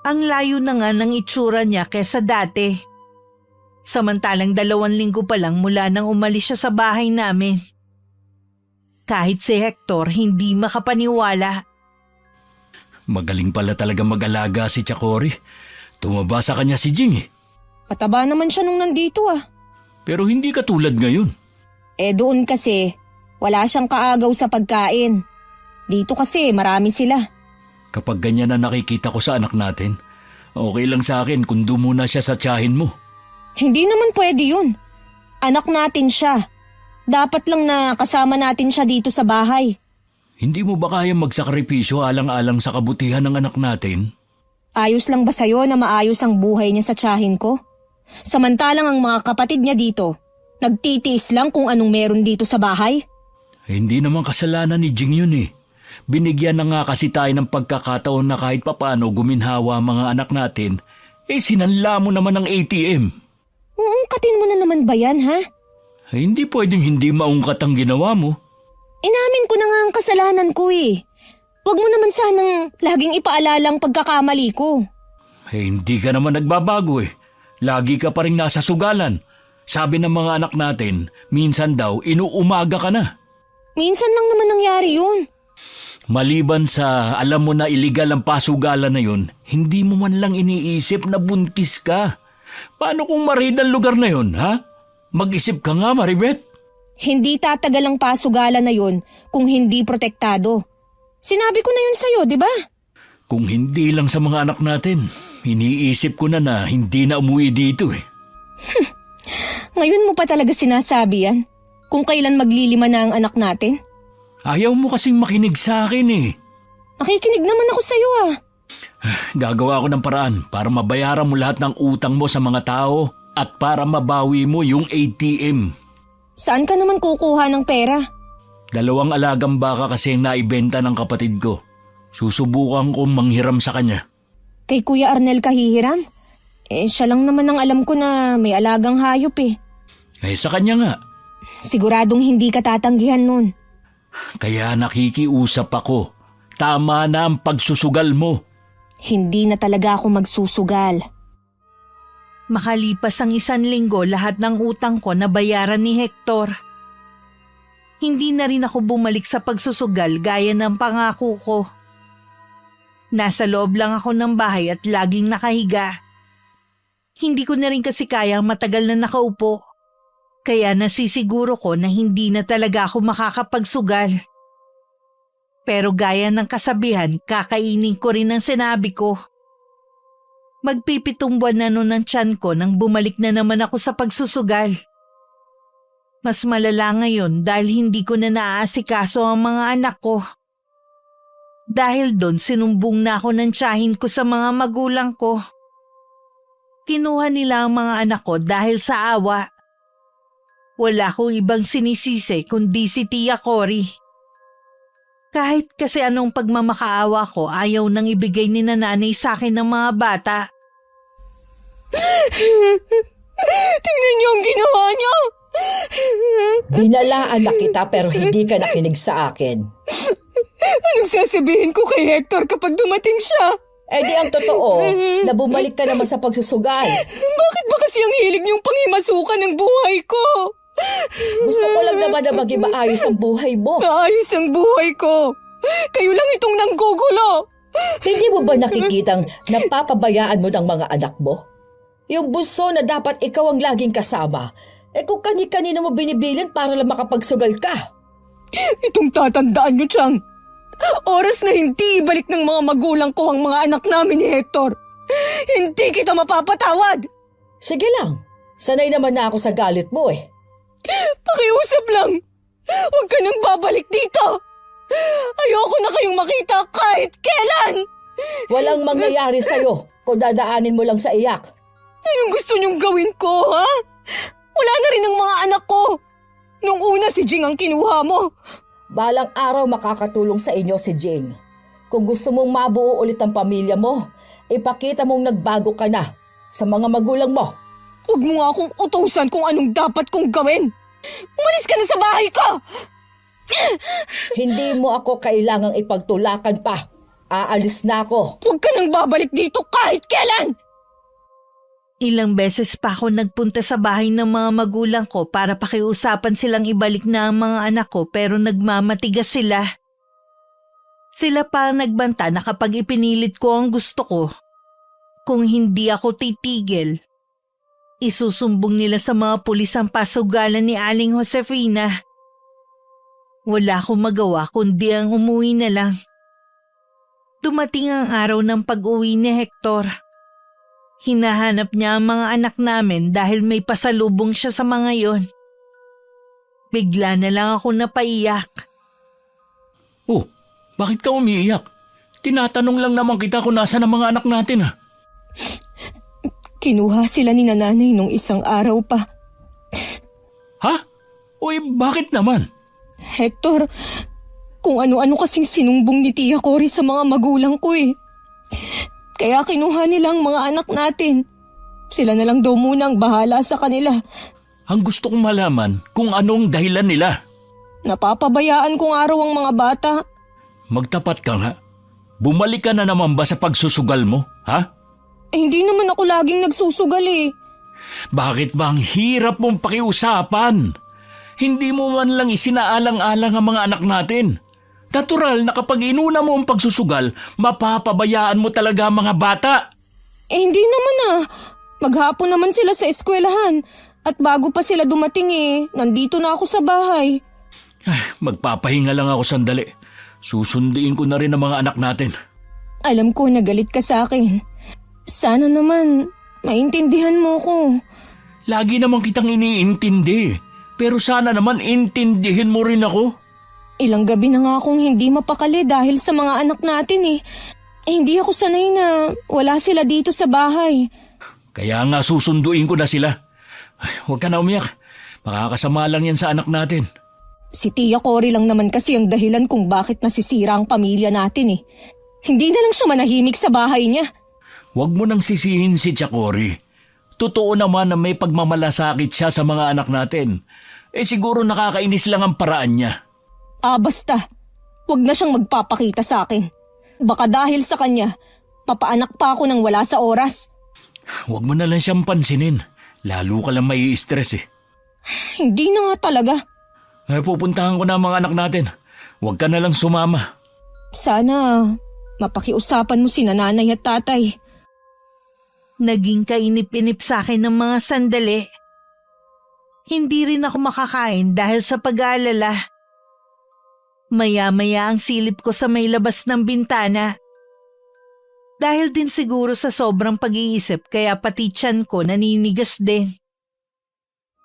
Ang layo na nga ng itsura niya kesa dati. Samantalang 2 linggo pa lang mula nang umalis siya sa bahay namin. Kahit si Hector hindi makapaniwala. Magaling pala talaga mag-alaga si Chakori. Tumaba sa kanya si Jing eh. Pataba naman siya nung nandito ah. Pero hindi katulad ngayon. Doon kasi, wala siyang kaagaw sa pagkain. Dito kasi, marami sila. Kapag ganyan na nakikita ko sa anak natin, okay lang sa akin kung doon muna siya sa tiyahin mo. Hindi naman pwede yun. Anak natin siya. Dapat lang na kasama natin siya dito sa bahay. Hindi mo ba kaya magsakripisyo alang-alang sa kabutihan ng anak natin? Ayos lang ba sa'yo na maayos ang buhay niya sa tiyahin ko? Samantalang ang mga kapatid niya dito, nagtitiis lang kung anong meron dito sa bahay? Hindi naman kasalanan ni Jing yun eh. Binigyan na nga kasi tayo ng pagkakataon na kahit papano guminhawa mga anak natin, sinanla mo naman ang ATM. Uungkatin mo na naman ba yan, ha? Hindi pwedeng hindi maungkat ang ginawa mo. Inamin ko na nga ang kasalanan ko eh. Huwag mo naman sanang laging ipaalala ang pagkakamali ko. Hindi ka naman nagbabago eh. Lagi ka pa rin nasa sugalan. Sabi ng mga anak natin, minsan daw inuumaga ka na. Minsan lang naman nangyari yun. Maliban sa alam mo na iligal ang pasugalan na yun, hindi mo man lang iniisip na buntis ka. Paano kung marid ang lugar na yun, ha? Mag-isip ka nga, Maribeth. Hindi tatagal ang pasugalan na yun kung hindi protektado. Sinabi ko na yun sa'yo, di ba? Kung hindi lang sa mga anak natin, iniisip ko na hindi na umuwi dito eh. Ngayon mo pa talaga sinasabi yan? Kung kailan maglilima na ang anak natin? Ayaw mo kasing makinig sa akin eh. Nakikinig naman ako sa'yo ah. Gagawa ko ng paraan para mabayaran mo lahat ng utang mo sa mga tao at para mabawi mo yung ATM. Saan ka naman kukuha ng pera? 2 alagang baka kasi ang naibenta ng kapatid ko. Susubukan kong manghiram sa kanya. Kay Kuya Arnel ka hihiram? Siya lang naman ang alam ko na may alagang hayop eh. Sa kanya nga. Siguradong hindi ka tatanggihan nun. Kaya nakikiusap ako. Tama na ang pagsusugal mo. Hindi na talaga ako magsusugal. Makalipas ang 1 linggo, lahat ng utang ko nabayaran ni Hector. Hindi na rin ako bumalik sa pagsusugal gaya ng pangako ko. Nasa loob lang ako ng bahay at laging nakahiga. Hindi ko na rin kasi kayang matagal na nakaupo. Kaya nasisiguro ko na hindi na talaga ako makakapagsugal. Pero gaya ng kasabihan, kakainin ko rin ang sinabi ko. Magpipitong buwan na nun ang tiyan ko nang bumalik na naman ako sa pagsusugal. Mas malala ngayon dahil hindi ko na naaasikaso ang mga anak ko. Dahil doon sinumbong na ako ng tiyahin ko sa mga magulang ko. Kinuha nila ang mga anak ko dahil sa awa. Wala akong ibang sinisisi kundi si Tia Cory. Kahit kasi anong pagmamakaawa ko, ayaw nang ibigay ni nanay sa akin ng mga bata. Tingnan niyo ang ginawa niyo! Binalaan na kita pero hindi ka nakinig sa akin. Anong sasabihin ko kay Hector kapag dumating siya? Eh di ang totoo, na bumalik ka naman sa pagsusugal. Bakit ba kasi ang hilig niyong panghimasukan ng buhay ko? Gusto ko lang naman na maging maayos ang buhay mo. Maayos ang buhay ko. Kayo lang itong nanggugulo. Hindi mo ba nakikitang napapabayaan mo ng mga anak mo? Yung bunso na dapat ikaw ang laging kasama, eh kung kani-kanina mo binibilin para lang makapagsugal ka. Itong tatandaan niyo, Chang. Oras na hindi ibalik ng mga magulang ko ang mga anak namin ni Hector. Hindi kita mapapatawad. Sige lang, sanay naman na ako sa galit mo eh. Pakiusap lang. Huwag ka nang babalik dito. Ayoko na kayong makita kahit kailan. Walang mangyayari sa'yo kung dadaanin mo lang sa iyak. Anong gusto niyong gawin ko, ha? Wala na rin ang mga anak ko. Nung una si Jing ang kinuha mo. Balang araw makakatulong sa inyo si Jing. Kung gusto mong mabuo ulit ang pamilya mo, ipakita mong nagbago ka na sa mga magulang mo. Huwag mo nga akong utusan kung anong dapat kong gawin. Umalis ka na sa bahay ko! Hindi mo ako kailangang ipagtulakan pa. Aalis na ako. Huwag ka nang babalik dito kahit kailan! Ilang beses pa ako nagpunta sa bahay ng mga magulang ko para pakiusapan silang ibalik na ang mga anak ko pero nagmamatigas sila. Sila pa ang nagbanta na kapag ipinilit ko ang gusto ko, kung hindi ako titigil, isusumbong nila sa mga pulis ang pasugalan ni Aling Josefina. Wala akong magawa kundi ang umuwi na lang. Dumating ang araw ng pag-uwi ni Hector. Hinahanap niya ang mga anak namin dahil may pasalubong siya sa mga yon. Bigla na lang ako napaiyak. Oh, bakit ka umiiyak? Tinatanong lang naman kita kung nasa ang mga anak natin ah. Kinuha sila ni nanay nung isang araw pa. Ha? Uy, bakit naman? Hector, kung ano-ano kasing sinumbong ni Tia Cory sa mga magulang ko eh. Kaya kinuha nila ang mga anak natin. Sila na lang daw munang bahala sa kanila. Ang gusto kong malaman kung anong dahilan nila. Napapabayaan kong araw ang mga bata. Magtapat ka nga. Bumalik ka na naman ba sa pagsusugal mo, ha? Eh, hindi naman ako laging nagsusugal eh. Bakit ba ang hirap mong pakiusapan? Hindi mo man lang isinaalang-alang ang mga anak natin. Natural na kapag inuna mo ang pagsusugal, mapapabayaan mo talaga ang mga bata. Eh hindi naman ah. Maghapon naman sila sa eskwelahan. At bago pa sila dumating nandito na ako sa bahay. Magpapahinga lang ako sandali. Susunduin ko na rin ang mga anak natin. Alam ko na galit ka sa akin. Sana naman maintindihan mo ko. Lagi naman kitang iniintindi. Pero sana naman intindihin mo rin ako. Ilang gabi na nga akong hindi mapakali dahil sa mga anak natin eh. Hindi ako sanay na wala sila dito sa bahay. Kaya nga susunduin ko na sila. Huwag ka na umiyak. Makakasama lang yan sa anak natin. Si Tia Cory lang naman kasi ang dahilan kung bakit nasisira ang pamilya natin eh. Hindi na lang siya manahimik sa bahay niya. Huwag mo nang sisihin si Tia Cory. Totoo naman na may pagmamalasakit siya sa mga anak natin. Siguro nakakainis lang ang paraan niya. Basta. Huwag na siyang magpapakita sa akin. Baka dahil sa kanya, papaanak pa ako nang wala sa oras. Huwag mo na lang siyang pansinin. Lalo ka lang may stress eh. Hindi na nga talaga. Pupuntahan ko na ang mga anak natin. Huwag ka na lang sumama. Sana mapakiusapan mo si nanay at tatay. Naging kainip-inip sa akin ng mga sandali. Hindi rin ako makakain dahil sa pag-aalala. Maya-maya ang silip ko sa may labas ng bintana. Dahil din siguro sa sobrang pag-iisip kaya pati tiyan ko naninigas din.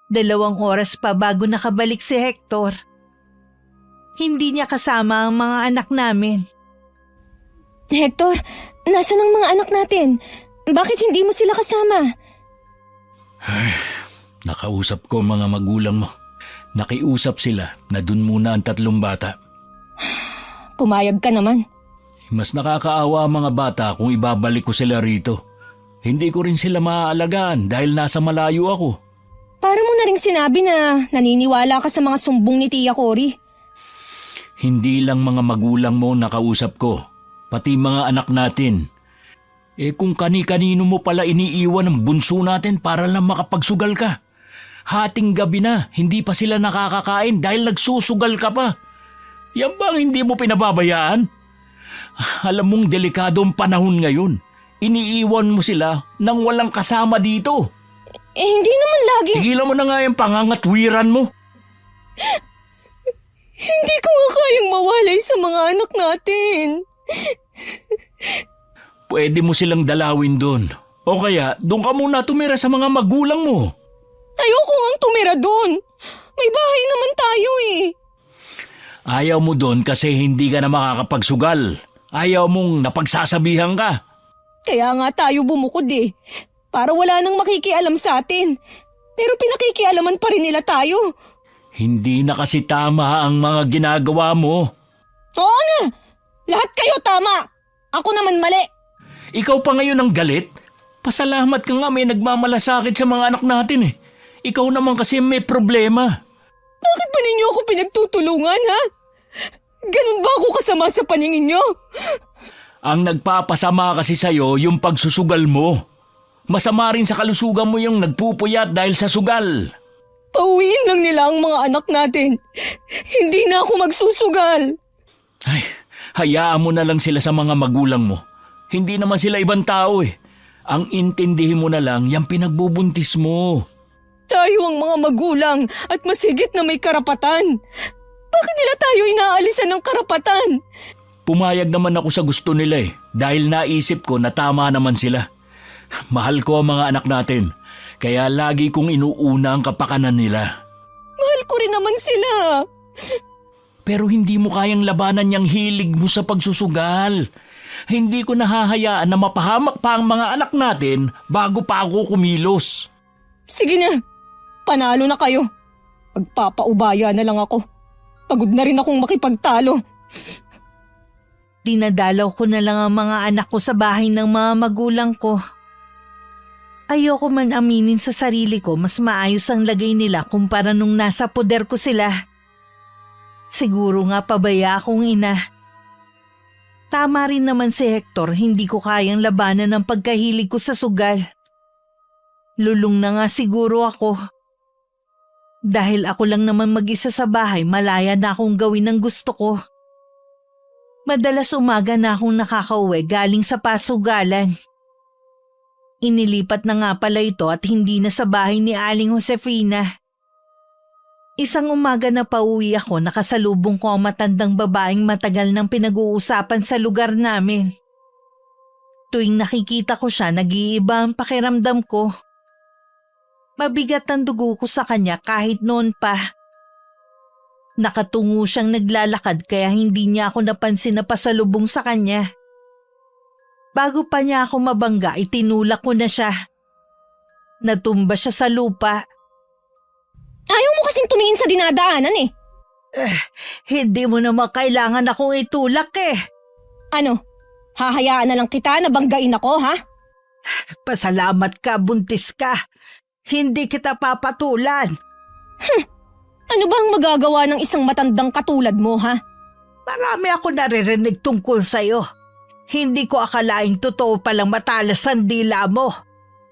2 oras pa bago nakabalik si Hector. Hindi niya kasama ang mga anak namin. Hector, nasaan ang mga anak natin? Bakit hindi mo sila kasama? Nakausap ko mga magulang mo. Nakiusap sila na dun muna ang 3 bata. Pumayag ka naman. Mas nakakaawa ang mga bata kung ibabalik ko sila rito. Hindi ko rin sila maaalagaan dahil nasa malayo ako. Para mo na ring sinabi na naniniwala ka sa mga sumbong ni Tia Cory. Hindi lang mga magulang mo nakausap ko, pati mga anak natin. Kung kani-kanino mo pala iniiwan ang bunso natin para lang makapagsugal ka. Hating gabi na, hindi pa sila nakakakain dahil nagsusugal ka pa. Yan bang hindi mo pinababayaan? Alam mong delikado ang panahon ngayon. Iniiwan mo sila nang walang kasama dito. Hindi naman lagi. Tigilan mo na nga yung pangangatwiran mo. Hindi ko nga kayang mawalay sa mga anak natin. Pwede mo silang dalawin doon. O kaya, doon ka muna tumira sa mga magulang mo. Ayoko ngang tumira doon. May bahay naman tayo eh. Ayaw mo doon kasi hindi ka na makakapagsugal. Ayaw mong napagsasabihan ka. Kaya nga tayo bumukod eh. Para wala nang makikialam sa atin. Pero pinakikialaman pa rin nila tayo. Hindi na kasi tama ang mga ginagawa mo. Oo na! Lahat kayo tama! Ako naman mali! Ikaw pa ngayon ang galit? Pasalamat ka nga may nagmamalasakit sa mga anak natin eh. Ikaw naman kasi may problema. Bakit ba ninyo ako pinagtutulungan ha? Ganun ba ako kasama sa paningin nyo? Ang nagpapasama kasi sa'yo yung pagsusugal mo. Masama rin sa kalusugan mo yung nagpupuyat dahil sa sugal. Pauwiin lang nila ang mga anak natin. Hindi na ako magsusugal. Ay, hayaan mo na lang sila sa mga magulang mo. Hindi naman sila ibang tao eh. Ang intindihin mo na lang yung pinagbubuntis mo. Tayo ang mga magulang at masigit na may karapatan. Bakit nila tayo inaalisan ng karapatan? Pumayag naman ako sa gusto nila eh. Dahil naisip ko na tama naman sila. Mahal ko ang mga anak natin. Kaya lagi kong inuuna ang kapakanan nila. Mahal ko rin naman sila. Pero hindi mo kayang labanan yung hilig mo sa pagsusugal. Hindi ko nahahayaan na mapahamak pa ang mga anak natin bago pa ako kumilos. Sige na, panalo na kayo. Magpapaubaya na lang ako. Pagod na rin akong makipagtalo. Dinadalaw ko na lang ang mga anak ko sa bahay ng mga magulang ko. Ayoko man aminin sa sarili ko mas maayos ang lagay nila kumpara nung nasa poder ko sila. Siguro nga pabaya akong ina. Tama rin naman si Hector, hindi ko kayang labanan ang pagkahilig ko sa sugal. Lulong na nga siguro ako. Dahil ako lang naman mag-isa sa bahay, malaya na akong gawin ang gusto ko. Madalas umaga na akong nakakauwi galing sa pasugalan. Inilipat na nga pala ito at hindi na sa bahay ni Aling Josefina. Isang umaga na pauwi ako, nakasalubong ko ang matandang babaeng matagal nang pinag-uusapan sa lugar namin. Tuwing nakikita ko siya, nag-iiba ang pakiramdam ko. Mabigat ang dugo ko sa kanya kahit noon pa. Nakatungo siyang naglalakad kaya hindi niya ako napansin na pasalubong sa kanya. Bago pa niya ako mabangga, itinulak ko na siya. Natumba siya sa lupa. Ayaw mo kasing tumingin sa dinadaanan eh. Hindi mo naman kailangan akong itulak eh. Ano? Hahayaan na lang kita na banggain ako ha? Pasalamat ka, buntis ka. Hindi kita papatulan. Ano ba ang magagawa ng isang matandang katulad mo ha? Marami ako naririnig tungkol sa'yo. Hindi ko akalaing totoo palang matalas ang dila mo.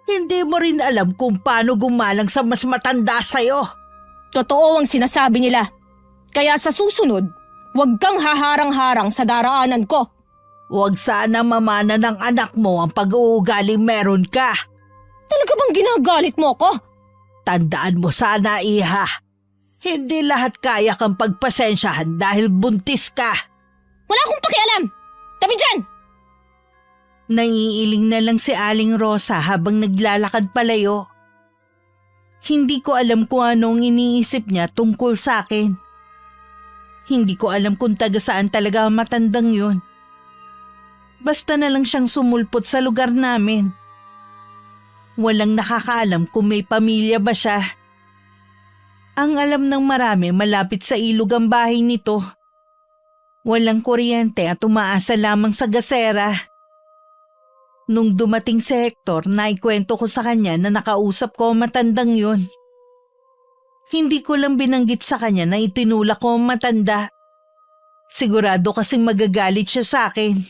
Hindi mo rin alam kung paano gumalang sa mas matanda sa'yo. Totoo ang sinasabi nila. Kaya sa susunod, huwag kang haharang-harang sa daraanan ko. Huwag sana mamana ng anak mo ang pag-uugaling meron ka. Talaga bang ginagalit mo ko? Tandaan mo sana, iha. Hindi lahat kaya kang pagpasensyahan dahil buntis ka. Wala akong pakialam! Tabi dyan! Naiiling na lang si Aling Rosa habang naglalakad palayo. Hindi ko alam kung anong iniisip niya tungkol sa akin. Hindi ko alam kung taga saan talaga ang matandang yun. Basta na lang siyang sumulpot sa lugar namin. Walang nakakaalam kung may pamilya ba siya. Ang alam ng marami, malapit sa ilog ang bahay nito. Walang kuryente at umaasa lamang sa gasera. Nung dumating si Hector, naikwento ko sa kanya na nakausap ko ang matandang yun. Hindi ko lang binanggit sa kanya na itinulak ko ang matanda. Sigurado kasing magagalit siya sa akin.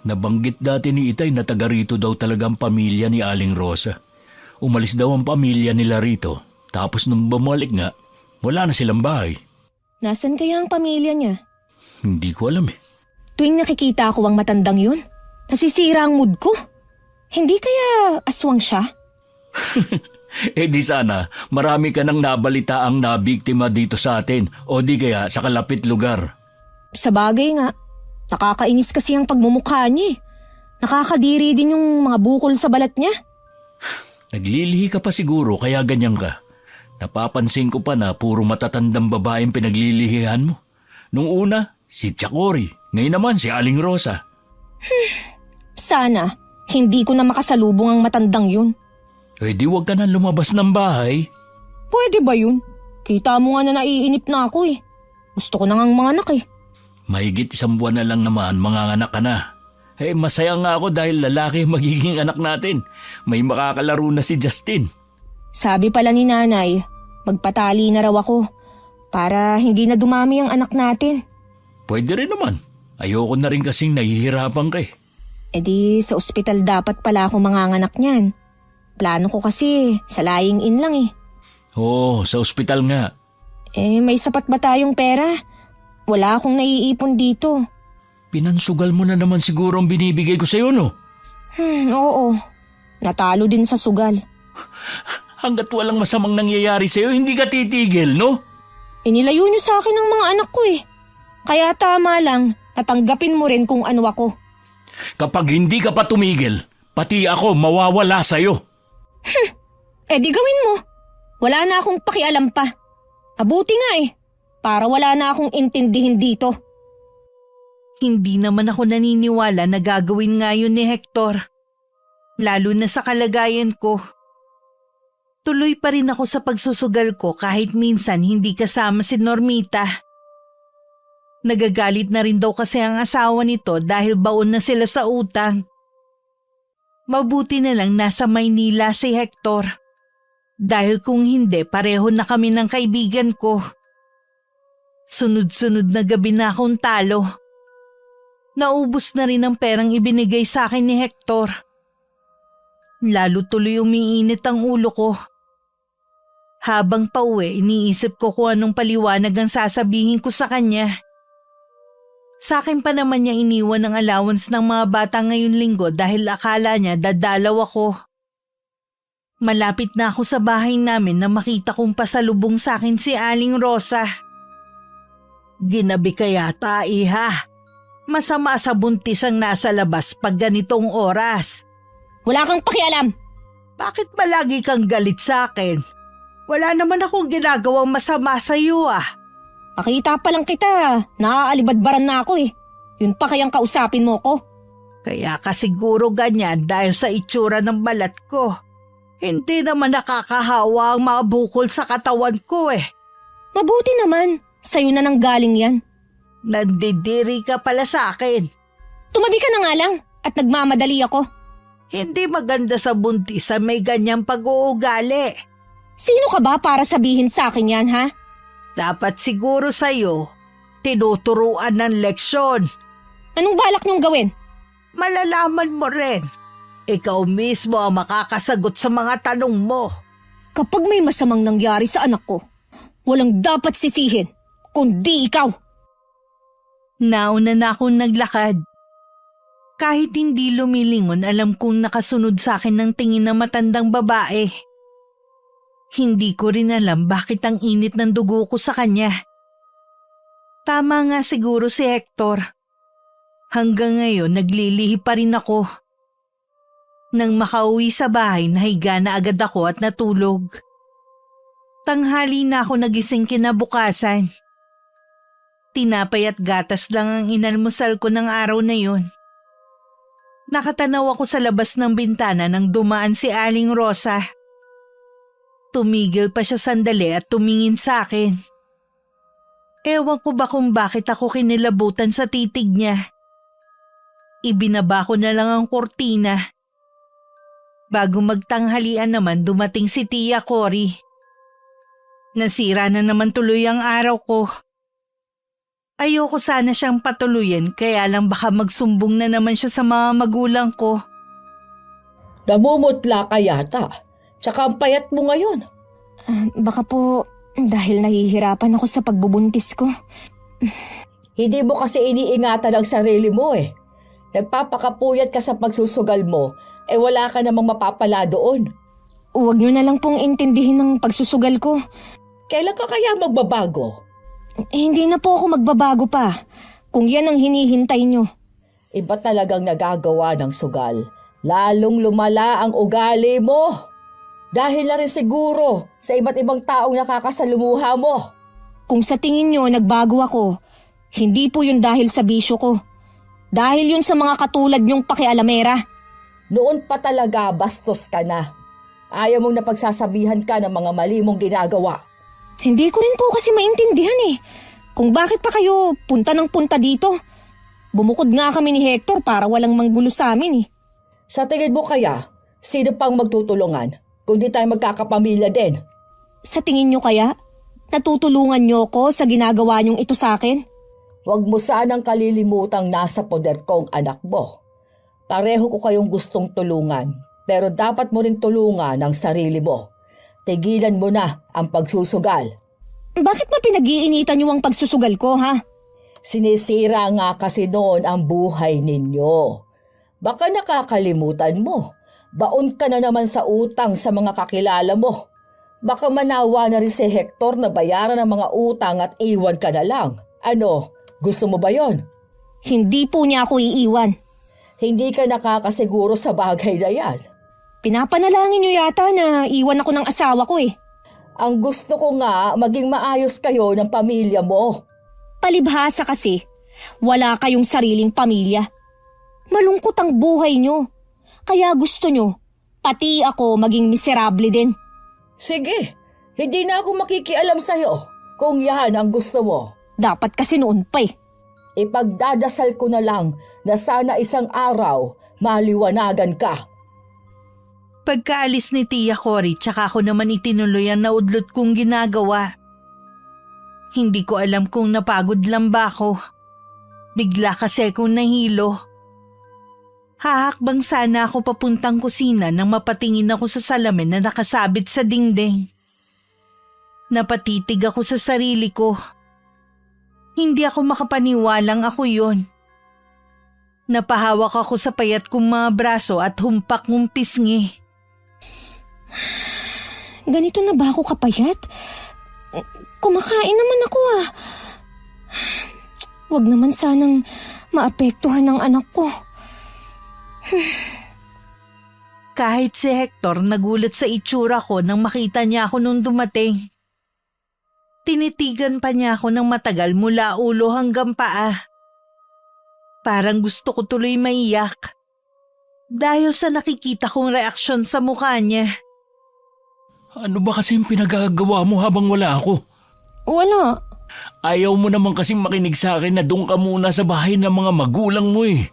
Nabanggit dati ni Itay na taga rito daw talaga ang pamilya ni Aling Rosa. Umalis daw ang pamilya nila rito. Tapos nung bumalik nga, wala na silang bahay. Nasaan kaya ang pamilya niya? Hindi ko alam eh. Tuwing nakikita ko ang matandang yun, nasisira ang mood ko. Hindi kaya aswang siya? Eh di sana, marami ka nang nabalitaang nabiktima dito sa atin o di kaya sa kalapit lugar. Sa bagay nga, nakakainis kasi ang pagmumukha niya eh. Nakakadiri din yung mga bukol sa balat niya. Naglilihi ka pa siguro kaya ganyan ka. Napapansin ko pa na puro matatandang babaeng pinaglilihihan mo. Nung una, si Chakori. Ngayon naman si Aling Rosa. Sana, hindi ko na makasalubong ang matandang yun. Eh di wag ka na lumabas ng bahay. Pwede ba yun? Kita mo nga na naiinip na ako eh. Gusto ko na ngang mga anak eh. Mahigit 1 buwan na lang naman manganganak ka na. Eh masaya nga ako dahil lalaki magiging anak natin. May makakalaro na si Justin. Sabi pala ni nanay, magpatali na raw ako para hindi na dumami ang anak natin. Pwede rin naman. Ayoko na rin kasing nahihirapan ka eh. E di sa ospital dapat pala ako manganganak niyan. Plano ko kasi sa lying in lang eh. Oo, sa ospital nga. Eh may sapat ba tayong pera? Wala akong naiipon dito. Pinansugal mo na naman siguro ang binibigay ko sa'yo, no? Oo. Natalo din sa sugal. Hanggat walang masamang nangyayari sa'yo, hindi ka titigil, no? Inilayo niyo sa akin ang mga anak ko eh. Kaya tama lang, natanggapin mo rin kung ano ako. Kapag hindi ka pa tumigil, pati ako mawawala sa'yo. Eh di gawin mo. Wala na akong pakialam pa. Abuti nga eh, para wala na akong intindihin dito. Hindi naman ako naniniwala na gagawin nga yun ni Hector. Lalo na sa kalagayan ko. Tuloy pa rin ako sa pagsusugal ko kahit minsan hindi kasama si Normita. Nagagalit na rin daw kasi ang asawa nito dahil baon na sila sa utang. Mabuti na lang nasa Maynila si Hector. Dahil kung hindi, pareho na kami ng kaibigan ko. Sunod-sunod na gabi na akong talo. Naubos na rin ang perang ibinigay sa akin ni Hector. Lalo tuloy umiinit ang ulo ko. Habang pauwi, iniisip ko kung anong paliwanag ang sasabihin ko sa kanya. Sa akin pa naman niya iniwan ang allowance ng mga bata ngayon linggo dahil akala niya dadalaw ako. Malapit na ako sa bahay namin na makita kong pasalubong sa akin si Aling Rosa. Ginabi ka yata, iha. Masama sa buntis ang nasa labas pag ganitong oras. Wala kang pakialam. Bakit ba lagi kang galit sa akin? Wala naman akong ginagawang masama sa iyo ah. Makita pa lang kita, nakaalibadbaran na ako eh. Yun pa kayang kausapin mo ko. Kaya ka siguro ganyan dahil sa itsura ng balat ko. Hindi naman nakakahawa ang mga bukol sa katawan ko eh. Mabuti naman, sa'yo na nang galing yan. Nandidiri ka pala sa akin. Tumabi ka na nga lang at nagmamadali ako. Hindi maganda sa buntis sa may ganyang pag-uugali. Sino ka ba para sabihin sa akin yan, ha? Dapat siguro sa'yo, tinuturuan ng leksyon. Anong balak niyong gawin? Malalaman mo rin. Ikaw mismo ang makakasagot sa mga tanong mo. Kapag may masamang nangyari sa anak ko, walang dapat sisihin, kundi ikaw. Nauna na akong naglakad. Kahit hindi lumilingon, alam kong nakasunod sa akin ng tingin ng matandang babae. Hindi ko rin alam bakit ang init ng dugo ko sa kanya. Tama nga siguro si Hector. Hanggang ngayon naglilihi pa rin ako. Nang makauwi sa bahay, nahiga na agad ako at natulog. Tanghali na ako nagising kinabukasan. Tinapay at gatas lang ang inalmusal ko ng araw na yun. Nakatanaw ako sa labas ng bintana nang dumaan si Aling Rosa. Tumigil pa siya sandali at tumingin sa akin. Ewan ko ba kung bakit ako kinilabutan sa titig niya. Ibinaba ko na lang ang kortina. Bago magtanghalian naman dumating si Tia Cory. Nasira na naman tuloy ang araw ko. Ayoko sana siyang patuluyan kaya lang baka magsumbong na naman siya sa mga magulang ko. Namumutla ka yata. Tsaka ang payat mo ngayon. Baka po dahil nahihirapan ako sa pagbubuntis ko. Hindi mo kasi iniingatan ang sarili mo eh. Nagpapakapuyat ka sa pagsusugal mo, wala ka namang mapapala doon. Huwag niyo na lang pong intindihin ng pagsusugal ko. Kailan ka kaya magbabago? Hindi na po ako magbabago pa, kung yan ang hinihintay niyo. Iba talagang nagagawa ng sugal. Lalong lumala ang ugali mo. Dahil na rin siguro sa iba't ibang taong nakakasalumuha mo. Kung sa tingin niyo nagbago ako, hindi po yun dahil sa bisyo ko. Dahil yun sa mga katulad niyong pakialamera. Noon pa talaga bastos ka na. Ayaw mong napagsasabihan ka ng mga mali mong ginagawa. Hindi ko rin po kasi maintindihan eh. Kung bakit pa kayo punta ng punta dito. Bumukod nga kami ni Hector para walang manggulo sa amin eh. Sa tingin mo kaya, sino pang magtutulungan kung di tayo magkakapamilya din? Sa tingin niyo kaya, natutulungan niyo ko sa ginagawa niyong ito sa akin? Huwag mo sanang kalilimutang nasa poder ko ang anak mo. Pareho ko kayong gustong tulungan, pero dapat mo ring tulungan ang sarili mo. Tigilan mo na ang pagsusugal. Bakit ba pinag-iinitan niyo ang pagsusugal ko, ha? Sinisira nga kasi noon ang buhay ninyo. Baka nakakalimutan mo. Baon ka na naman sa utang sa mga kakilala mo. Baka manawa na rin si Hector na bayaran ang mga utang at iwan ka na lang. Ano? Gusto mo ba yon? Hindi po niya ako iiwan. Hindi ka nakakasiguro sa bagay na yan. Pinapanalangin niyo yata na iwan ako ng asawa ko eh. Ang gusto ko nga maging maayos kayo ng pamilya mo. Palibhasa kasi, wala kayong sariling pamilya. Malungkot ang buhay niyo. Kaya gusto niyo, pati ako maging miserable din. Sige, hindi na ako makikialam sa'yo kung yan ang gusto mo. Dapat kasi noon pa eh. Ipagdadasal ko na lang na sana isang araw maliwanagan ka. Pagkaalis ni Tia Cory, tsaka ako naman itinuloy ang naudlot kong ginagawa. Hindi ko alam kung napagod lang ba ako. Bigla kasi akong nahilo. Hahakbang sana ako papuntang kusina nang mapatingin ako sa salamin na nakasabit sa dingding. Napatitig ako sa sarili ko. Hindi ako makapaniwalang ako yon. Napahawak ako sa payat kong mga braso at humpak ng pisngi. Ganito na ba ako kapayat? Kumakain naman ako ah. Huwag naman sanang maapektuhan ng anak ko. Kahit si Hector nagulat sa itsura ko nang makita niya ako nung dumating. Tinitigan pa niya ako ng matagal mula ulo hanggang paa. Parang gusto ko tuloy maiyak. Dahil sa nakikita kong reaksyon sa mukha niya. Ano ba kasi yung pinagagawa mo habang wala ako? Wala. Ayaw mo naman kasing makinig sa akin na doon ka muna sa bahay ng mga magulang mo eh.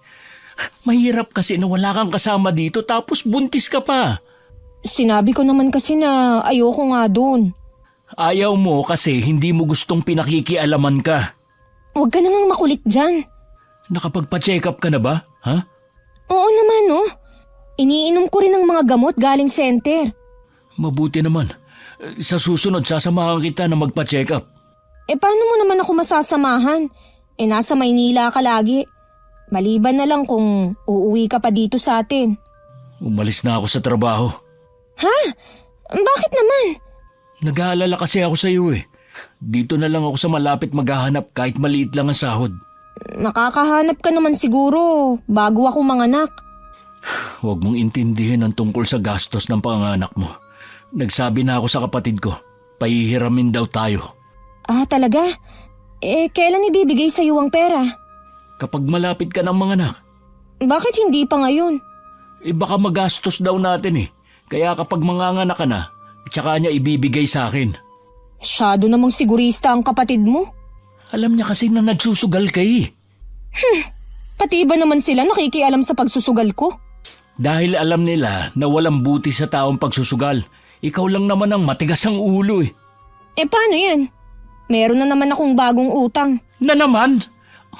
Mahirap kasi na wala kang kasama dito tapos buntis ka pa. Sinabi ko naman kasi na ayoko nga dun. Ayaw mo kasi hindi mo gustong pinakikialaman ka. Huwag ka namang makulit dyan. Nakapagpa-check up ka na ba? Ha? Oo naman no. Iniinom ko rin ng mga gamot galing center. Mabuti naman. Sa susunod, sasamahan kita na magpa-check up. Paano mo naman ako masasamahan? Nasa Maynila ka lagi. Maliban na lang kung uuwi ka pa dito sa atin. Umalis na ako sa trabaho. Ha? Bakit naman? Nag-aalala kasi ako sa iyo eh. Dito na lang ako sa malapit maghahanap kahit maliit lang ang sahod. Makakahanap ka naman siguro bago ako manganak. Huwag mong intindihin ang tungkol sa gastos ng panganak mo. Nagsabi na ako sa kapatid ko, pahihiramin daw tayo. Ah, talaga? Kailan ibibigay sa'yo ang pera? Kapag malapit ka ng manganak, Bakit hindi pa ngayon? baka magastos daw natin eh. Kaya kapag manganganak ka na, tsaka niya ibibigay sa akin. Masyado namang sigurista ang kapatid mo. Alam niya kasi na nagsusugal ka eh. Pati iba naman sila nakikialam sa pagsusugal ko. Dahil alam nila na walang buti sa taong pagsusugal. Ikaw lang naman ang matigas ang ulo eh. Paano yan? Meron na naman akong bagong utang. Na naman?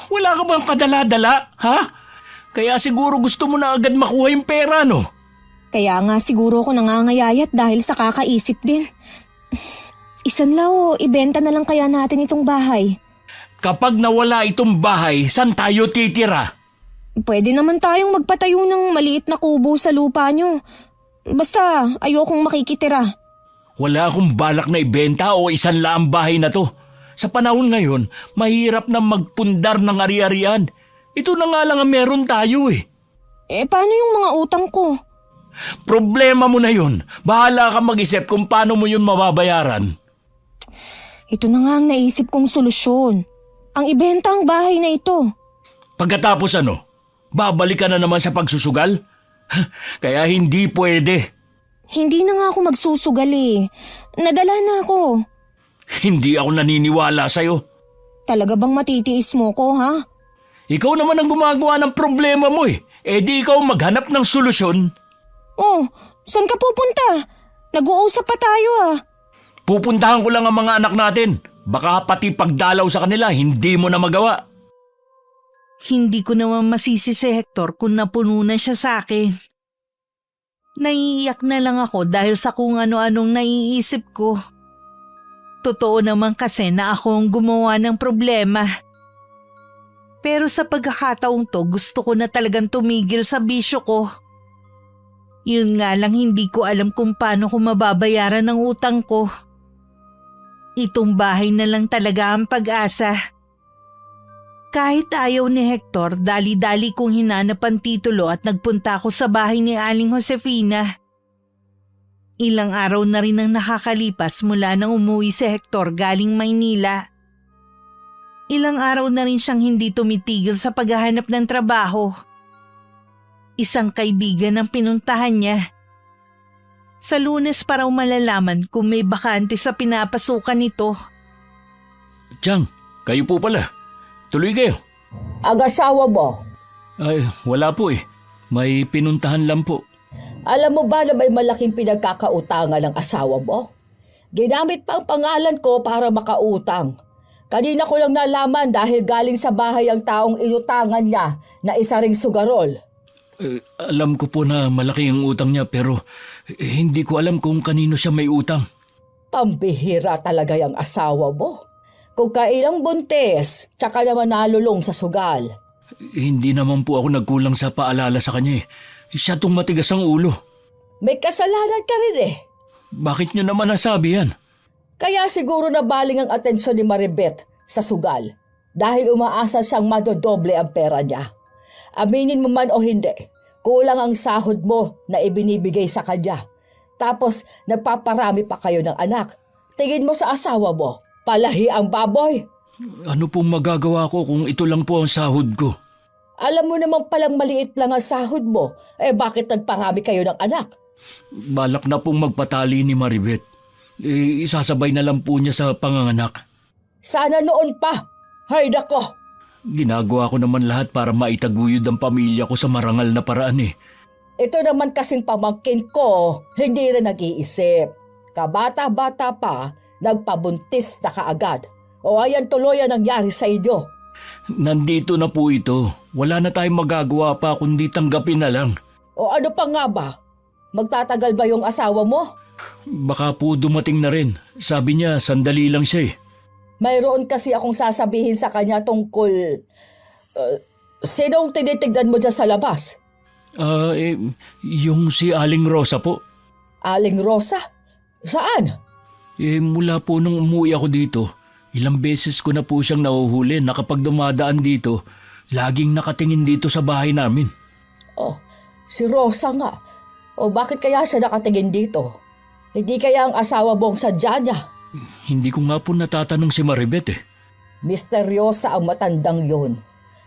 Wala ka bang kadala-dala, ha? Kaya siguro gusto mo na agad makuha yung pera, no? Kaya nga siguro ako nangangayayat dahil sa kakaisip din. Isanlaw, ibenta na lang kaya natin itong bahay. Kapag nawala itong bahay, saan tayo titira? Pwede naman tayong magpatayo ng maliit na kubo sa lupa nyo. Basta ayokong makikitira. Wala akong balak na ibenta o isanla ang bahay na to. Sa panahon ngayon, mahirap na magpundar ng ari-arian. Ito na nga lang ang meron tayo eh. Paano yung mga utang ko? Problema mo na yun. Bahala ka mag-isip kung paano mo yun mababayaran. Ito na nga ang naisip kong solusyon. Ang ibenta ang bahay na ito. Pagkatapos ano? Babalik ka na naman sa pagsusugal? Kaya hindi pwede. Hindi na nga ako magsusugal eh. Nadala na ako. Hindi ako naniniwala sa'yo. Talaga bang matitiis mo ko, ha? Ikaw naman ang gumagawa ng problema mo eh. Di ikaw maghanap ng solusyon. Oh, saan ka pupunta? Nag-uusap pa tayo ah. Pupuntahan ko lang ang mga anak natin. Baka pati pagdalaw sa kanila, hindi mo na magawa. Hindi ko naman masisi si Hector kung napuno na siya sa akin. Naiiyak na lang ako dahil sa kung ano-anong naiisip ko. Totoo naman kasi na ako ang gumawa ng problema. Pero sa pagkakataong to, gusto ko na talagang tumigil sa bisyo ko. Yun nga lang hindi ko alam kung paano ko mababayaran ang utang ko. Itong bahay na lang talaga ang pag-asa. Kahit ayaw ni Hector, dali-dali kong hinanap ang titulo at nagpunta ako sa bahay ni Aling Josefina. Ilang araw na rin ang nakakalipas mula nang umuwi si Hector galing Maynila. Ilang araw na rin siyang hindi tumitigil sa paghahanap ng trabaho. Isang kaibigan ang pinuntahan niya. Sa Lunes pa raw malalaman kung may bakante sa pinapasukan nito. Tiyang, kayo po pala. Tuloy kayo. Ag-asawa mo. Ay, wala po eh. May pinuntahan lang po. Alam mo ba na may malaking pinagkakautangan ng asawa mo? Ginamit pa ang pangalan ko para makautang. Kanina ko lang nalaman dahil galing sa bahay ang taong inutangan niya na isa ring sugarol. Alam ko po na malaki ang utang niya pero hindi ko alam kung kanino siya may utang. Pambihira talaga yung asawa mo. Kung kailang buntis, tsaka naman nalulong sa sugal. Hindi naman po ako nagkulang sa paalala sa kanya eh. Siya tong matigas ang ulo. May kasalanan ka rin eh. Bakit niyo naman nasabi yan? Kaya siguro nabaling ang atensyon ni Maribeth sa sugal dahil umaasa siyang madodoble ang pera niya. Aminin mo man o hindi, kulang ang sahod mo na ibinibigay sa kanya. Tapos nagpaparami pa kayo ng anak. Tingin mo sa asawa mo, palahi ang baboy. Ano pong magagawa ko kung ito lang po ang sahod ko? Alam mo namang palang maliit lang ang sahod mo, bakit nagparami kayo ng anak? Balak na pong magpatali ni Maribeth. Isasabay na lang po niya sa panganganak. Sana noon pa. Hay nako. Ginagawa ko naman lahat para maitaguyod ang pamilya ko sa marangal na paraan eh. Ito naman kasing pamangkin ko, hindi rin nag-iisip. Kabata-bata pa, nagpabuntis na kaagad. O ayan tuloy ang nangyari sa inyo. Nandito na po ito. Wala na tayong magagawa pa kundi tanggapin na lang. O ano pa nga ba? Magtatagal ba yung asawa mo? Baka po dumating na rin. Sabi niya sandali lang siya eh. Mayroon kasi akong sasabihin sa kanya tungkol... sinong tinitignan mo dyan sa labas? Yung si Aling Rosa po. Aling Rosa? Saan? Mula po nung umuwi ako dito, ilang beses ko na po siyang nahuhuli na kapag dumadaan dito, laging nakatingin dito sa bahay namin. Oh, si Rosa nga. O bakit kaya siya nakatingin dito? Hindi kaya ang asawa mong sadya niya? Hindi ko nga po natatanong si Maribet eh. Misteryosa ang matandang yon.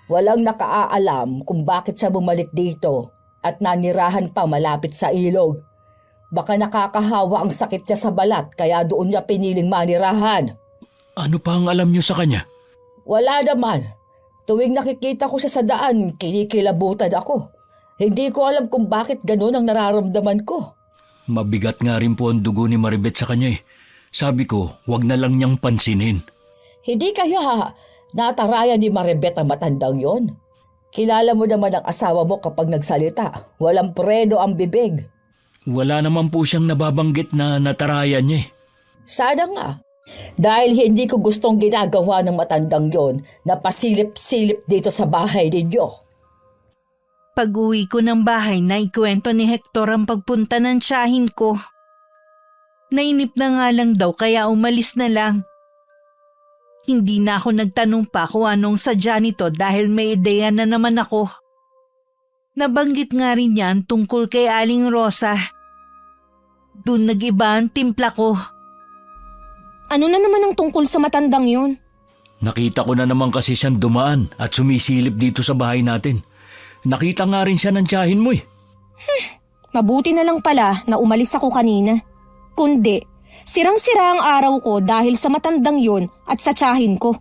Walang nakaalam kung bakit siya bumalik dito at nanirahan pa malapit sa ilog. Baka nakakahawa ang sakit niya sa balat kaya doon niya piniling manirahan. Ano pa ang alam niyo sa kanya? Wala naman. Tuwing nakikita ko siya sa daan, kinikilabutan ako. Hindi ko alam kung bakit ganun ang nararamdaman ko. Mabigat nga rin po ang dugo ni Maribet sa kanya eh. Sabi ko, wag na lang niyang pansinin. Hindi kaya natarayan ni Maribet ang matandang yon? Kilala mo naman ang asawa mo kapag nagsalita. Walang preno ang bibig. Wala naman po siyang nababanggit na natarayan niya eh. Sana nga. Dahil hindi ko gustong ginagawa ng matandang yon na pasilip-silip dito sa bahay ninyo. Pag-uwi ko ng bahay, naikwento ni Hector ang pagpunta ng tiyahin ko. Nainip na nga lang daw kaya umalis na lang. Hindi na ako nagtanong pa kung anong sadya nito dahil may ideya na naman ako. Nabanggit nga rin yan tungkol kay Aling Rosa. Doon nag-iba ang timpla ko. Ano na naman ang tungkol sa matandang yon? Nakita ko na naman kasi siyang dumaan at sumisilip dito sa bahay natin. Nakita nga rin siya ng tiyahin mo eh. Mabuti na lang pala na umalis ako kanina. Kundi, sirang-sira ang araw ko dahil sa matandang yon at sa tiyahin ko.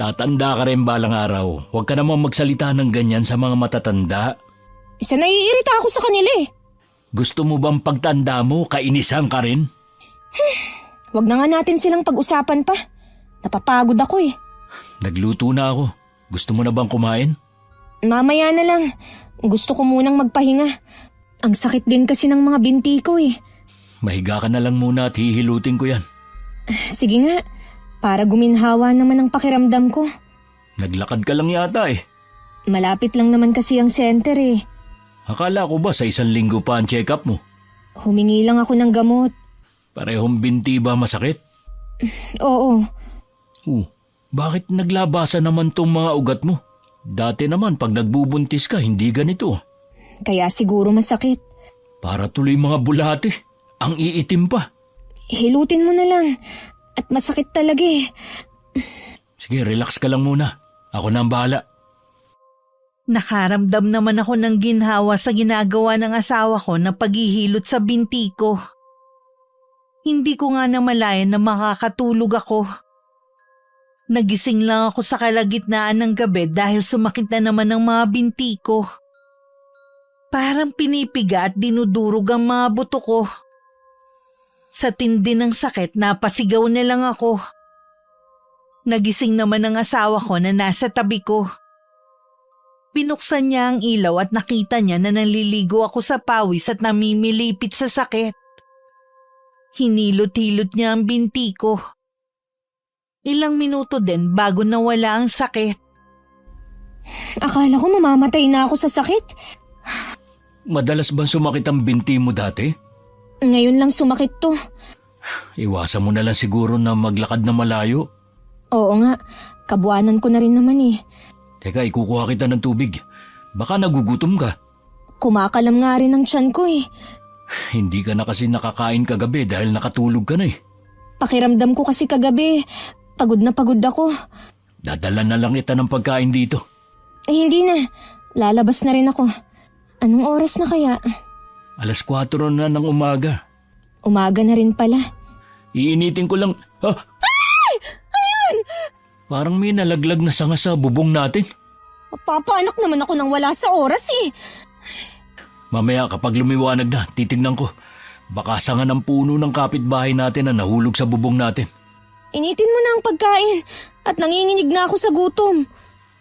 Tatanda ka rin balang araw. Huwag ka naman magsalita ng ganyan sa mga matatanda. Isa naiirita ako sa kanila eh. Gusto mo bang pagtanda mo, kainisan ka rin? Huwag na nga natin silang pag-usapan pa. Napapagod ako eh. Nagluto na ako. Gusto mo na bang kumain? Mamaya na lang. Gusto ko munang magpahinga. Ang sakit din kasi ng mga binti ko eh. Mahiga ka na lang muna at hihilutin ko yan. Sige nga, para guminhawa naman ang pakiramdam ko. Naglakad ka lang yata eh. Malapit lang naman kasi ang center eh. Akala ko ba sa 1 linggo pa ang check-up mo? Humingi lang ako ng gamot. Parehong binti ba masakit? Oo. Bakit naglabasan naman tong mga ugat mo? Dati naman pag nagbubuntis ka, hindi ganito. Kaya siguro masakit. Para tuloy mga bulate. Ang iitim pa. Hilutin mo na lang. At masakit talaga eh. Sige, relax ka lang muna. Ako na ang bahala. Nakaramdam naman ako ng ginhawa sa ginagawa ng asawa ko na paghihilot sa binti ko. Hindi ko nga namalayan na makakatulog ako. Nagising lang ako sa kalagitnaan ng gabi dahil sumakit na naman ang mga binti ko. Parang pinipiga at dinudurog ang mga buto ko. Sa tindi ng sakit, napasigaw na lang ako. Nagising naman ang asawa ko na nasa tabi ko. Binuksan niya ang ilaw at nakita niya na naliligo ako sa pawis at namimilipit sa sakit. Hinilot-hilot niya ang binti ko. Ilang minuto din bago nawala ang sakit. Akala ko mamamatay na ako sa sakit. Madalas bang sumakit ang binti mo dati? Ngayon lang sumakit to. Iwasan mo na lang siguro na maglakad na malayo. Oo nga, kabuanan ko na rin naman eh. Teka, ikukuha kita ng tubig. Baka nagugutom ka. Kumakalam nga rin ang tiyan ko eh. Hindi ka na kasi nakakain kagabi dahil nakatulog ka na eh. Pakiramdam ko kasi kagabi, pagod na pagod ako. Dadala na lang kita ng pagkain dito. Hindi na, lalabas na rin ako. Anong oras na kaya? 4:00 na ng umaga. Umaga na rin pala. Iinitin ko lang. Ay! Ano yun? Parang may nalaglag na sanga sa bubong natin. Papaanak naman ako nang wala sa oras eh. Mamaya kapag lumiwanag na, titignan ko. Baka sanga ng puno ng kapitbahay natin na nahulog sa bubong natin. Initin mo na ang pagkain at nanginginig na ako sa gutom.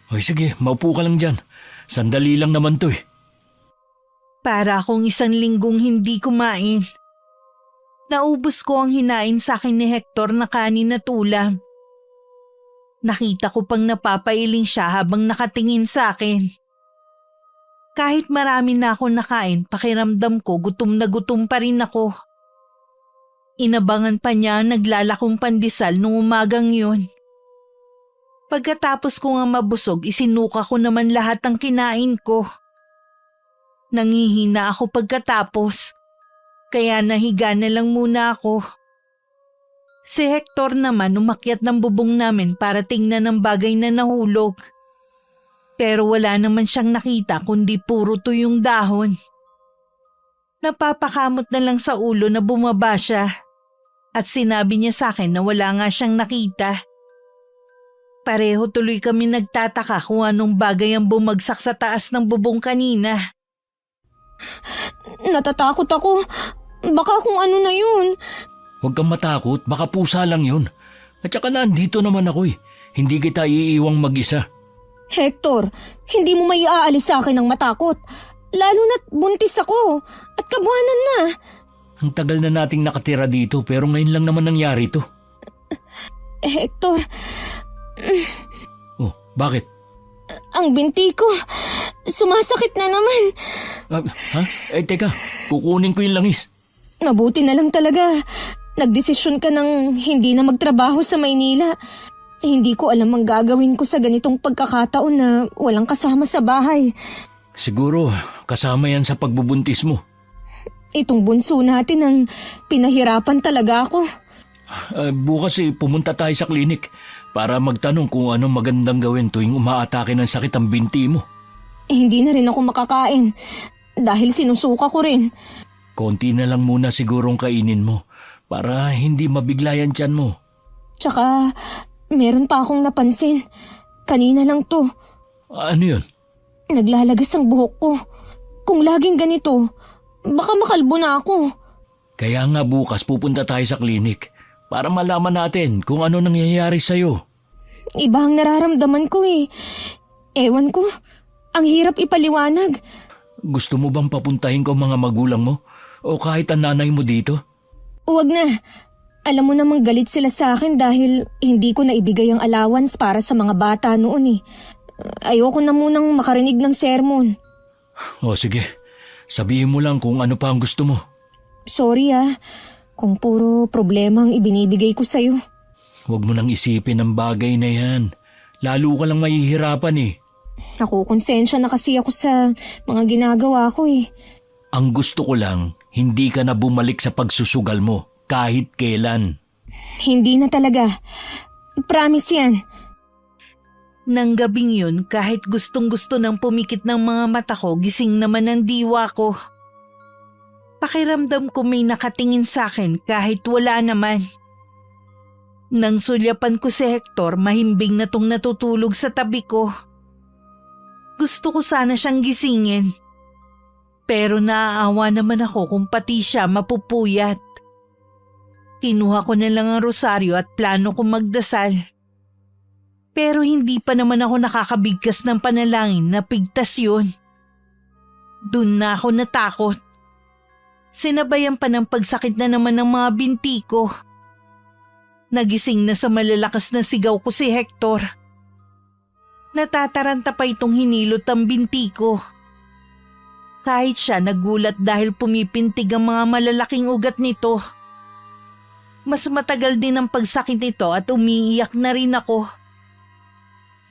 Hoy sige, maupo ka lang dyan. Sandali lang naman to eh. Para akong 1 linggong hindi kumain. Naubos ko ang hinain sa akin ni Hector na kanin at ulam. Nakita ko pang napapailing siya habang nakatingin sa akin. Kahit marami na ako nakain, pakiramdam ko gutom na gutom pa rin ako. Inabangan pa niya ang naglalakong pandesal nung umagang yun. Pagkatapos ko nga mabusog, isinuka ko naman lahat ng kinain ko. Nangihina ako pagkatapos, kaya nahiga na lang muna ako. Si Hector naman umakyat ng bubong namin para tingnan ang bagay na nahulog. Pero wala naman siyang nakita kundi puro tuyong dahon. Napapakamot na lang sa ulo na bumaba siya at sinabi niya sa akin na wala nga siyang nakita. Pareho tuloy kami nagtataka kung anong bagay ang bumagsak sa taas ng bubong kanina. Natatakot ako. Baka kung ano na yun. Huwag kang matakot, baka pusa lang yun. At saka nandito naman ako eh. Hindi kita iiwang mag-isa. Hector, hindi mo maiaalis sa akin ng matakot. Lalo na't buntis ako at kabuhanan na. Ang tagal na nating nakatira dito pero ngayon lang naman nangyari to. Hector, Oh, bakit? ang binti ko, sumasakit na naman. Ha? Teka, kukunin ko yung langis. Mabuti na lang talaga. Nagdesisyon ka ng hindi na magtrabaho sa Maynila. Hindi ko alam ang gagawin ko sa ganitong pagkakataon na walang kasama sa bahay. Siguro, kasama yan sa pagbubuntis mo. Itong bunso natin ang pinahirapan talaga ako. Bukas pumunta tayo sa klinik para magtanong kung anong magandang gawin tuwing umaatake ng sakit ang binti mo. Hindi na rin ako makakain dahil sinusuka ko rin. Konti na lang muna sigurong kainin mo para hindi mabigla yan tiyan mo. Tsaka, meron pa akong napansin. Kanina lang to. Ano yun? Naglalagas ang buhok ko. Kung laging ganito, baka makalbo na ako. Kaya nga bukas pupunta tayo sa klinik para malaman natin kung ano nangyayari sa'yo. Iba ang nararamdaman ko eh. Ewan ko, ang hirap ipaliwanag. Gusto mo bang papuntahin ko mga magulang mo o kahit ang nanay mo dito? Huwag na. Alam mo namang galit sila sa akin dahil hindi ko naibigay ang allowance para sa mga bata noon eh. Ayoko na munang makarinig ng sermon. O sige, sabihin mo lang kung ano pa ang gusto mo. Sorry kung puro problema ang ibinibigay ko sa'yo. Huwag mo nang isipin ang bagay na yan. Lalo ka lang mahihirapan eh. Nakukonsensya na kasi ako sa mga ginagawa ko eh. Ang gusto ko lang, hindi ka na bumalik sa pagsusugal mo kahit kailan. Hindi na talaga. Promise yan. Nang gabing yun, kahit gustong-gusto nang pumikit ng mga mata ko, gising naman ang diwa ko. Pakiramdam ko may nakatingin sa akin kahit wala naman. Nang sulyapan ko si Hector, mahimbing na tong natutulog sa tabi ko. Gusto ko sana siyang gisingin. Pero naaawa naman ako kung pati siya mapupuyat. Kinuha ko na lang ang rosaryo at plano kong magdasal. Pero hindi pa naman ako nakakabigkas ng panalangin na pigtas yun. Doon na ako natakot. Sinabayan pa ng pagsakit na naman ng mga binti ko. Nagising na sa malalakas na sigaw ko si Hector. Natataranta pa itong hinilot ang binti ko. Kahit siya nagulat dahil pumipintig ang mga malalaking ugat nito. Mas matagal din ang pagsakit nito at umiiyak na rin ako.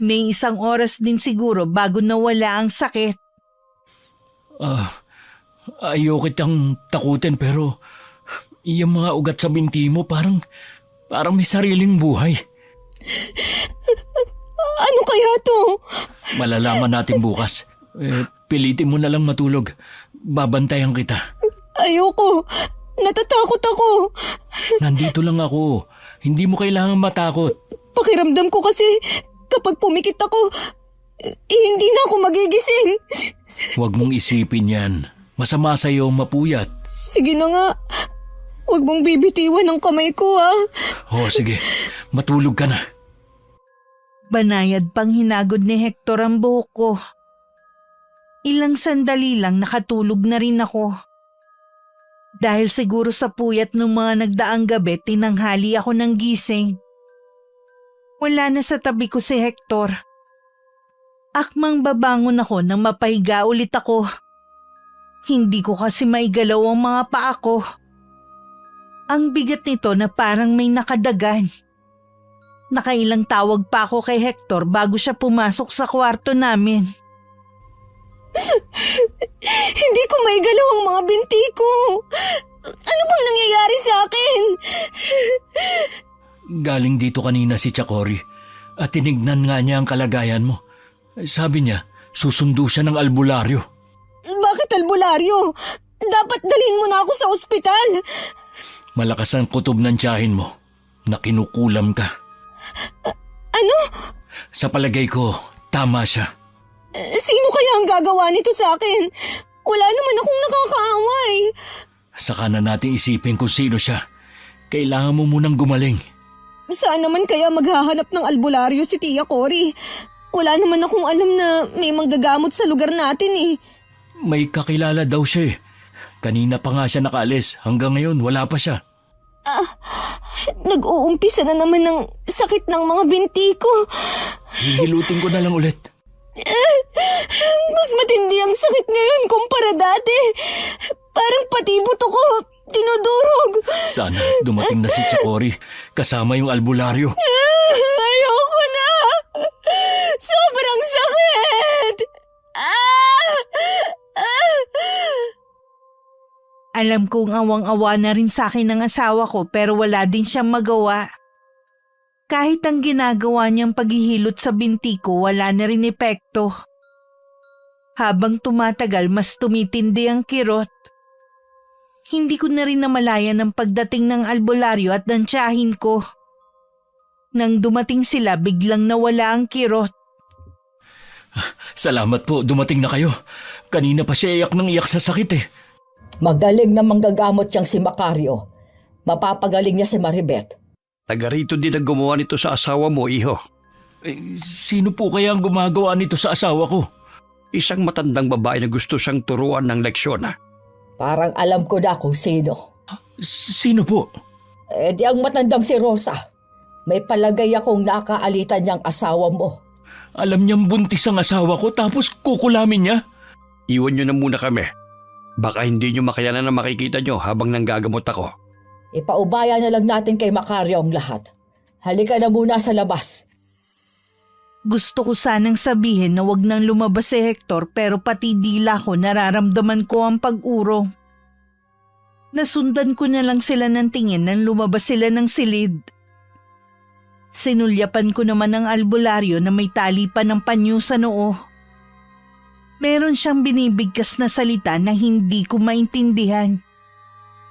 May 1 oras din siguro bago nawala ang sakit. Ayoko kitang takutin pero yung mga ugat sa binti mo parang may sariling buhay. Ano kaya to? Malalaman natin bukas. Pilitin mo na lang matulog. Babantayan kita. Ayoko. Natatakot ako. Nandito lang ako. Hindi mo kailangang matakot. Pakiramdam ko kasi kapag pumikit ako, hindi na ako magigising. Huwag mong isipin yan. Masama sa'yo mapuyat. Sige na nga. Huwag mong bibitiwan ang kamay ko Sige. Matulog ka na. Banayad pang hinagod ni Hector ang buhok ko. Ilang sandali lang nakatulog na rin ako. Dahil siguro sa puyat ng mga nagdaang gabi, tinanghali ako ng gising. Wala na sa tabi ko si Hector. Akmang babangon ako nang mapahiga ulit ako. Hindi ko kasi maigalaw ang mga paa ko. Ang bigat nito na parang may nakadagan. Nakailang tawag pa ako kay Hector bago siya pumasok sa kwarto namin. Hindi ko maigalaw ang mga binti ko. Ano bang nangyayari sa akin? Galing dito kanina si Chakori at tinignan nga niya ang kalagayan mo. Sabi niya, susundo siya ng albularyo. Bakit albularyo? Dapat dalhin mo na ako sa ospital. Malakas ang kutob ng tiyahin mo na kinukulam ka. Ano? Sa palagay ko, tama siya. Sino kaya ang gagawa nito sa akin? Wala naman akong nakakaaway. Saka na natin isipin kung sino siya. Kailangan mo munang gumaling. Saan naman kaya maghahanap ng albularyo si Tia Cory? Wala naman akong alam na may manggagamot sa lugar natin eh. May kakilala daw siya eh. Kanina pa nga siya nakaalis. Hanggang ngayon, wala pa siya. Nag-uumpisa na naman ng sakit ng mga binti ko. Hihilutin ko na lang ulit. Mas matindi ang sakit ngayon kumpara dati. Parang pati buto ko tinudurog. Sana dumating na si Chakori kasama yung albularyo. Ayoko na. Sobrang sakit. Alam kong awang-awa na rin sa akin ng asawa ko pero wala din siyang magawa. Kahit ang ginagawa niyang paghihilot sa binti ko, wala na rin epekto. Habang tumatagal, mas tumitindi ang kirot. Hindi ko na rin namalayan ang pagdating ng albularyo at ng tiyahin ko. Nang dumating sila, biglang nawala ang kirot. Salamat po, dumating na kayo. Kanina pa siya iyak ng iyak sa sakit eh. Magaling na manggagamot niyang si Macario. Mapapagaling niya si Maribeth. Taga rito din ang gumawa nito sa asawa mo, iho. Sino po kaya ang gumagawa nito sa asawa ko? Isang matandang babae na gusto siyang turuan ng leksyon. Parang alam ko na kung sino. Sino po? Di ang matandang si Rosa. May palagay akong nakaalitan niyang asawa mo. Alam niyang buntis ang asawa ko tapos kukulamin niya? Iwan niyo na muna kami. Baka hindi niyo makayanan na makikita niyo habang nanggagamot ako. Ipaubaya na lang natin kay Macario ang lahat. Halika na muna sa labas. Gusto ko sanang sabihin na wag nang lumabas si Hector pero pati dila ko nararamdaman ko ang pag-urong. Nasundan ko na lang sila ng tingin nang lumabas sila ng silid. Sinulyapan ko naman ang albularyo na may tali pa ng panyo sa noo. Meron siyang binibigkas na salita na hindi ko maintindihan.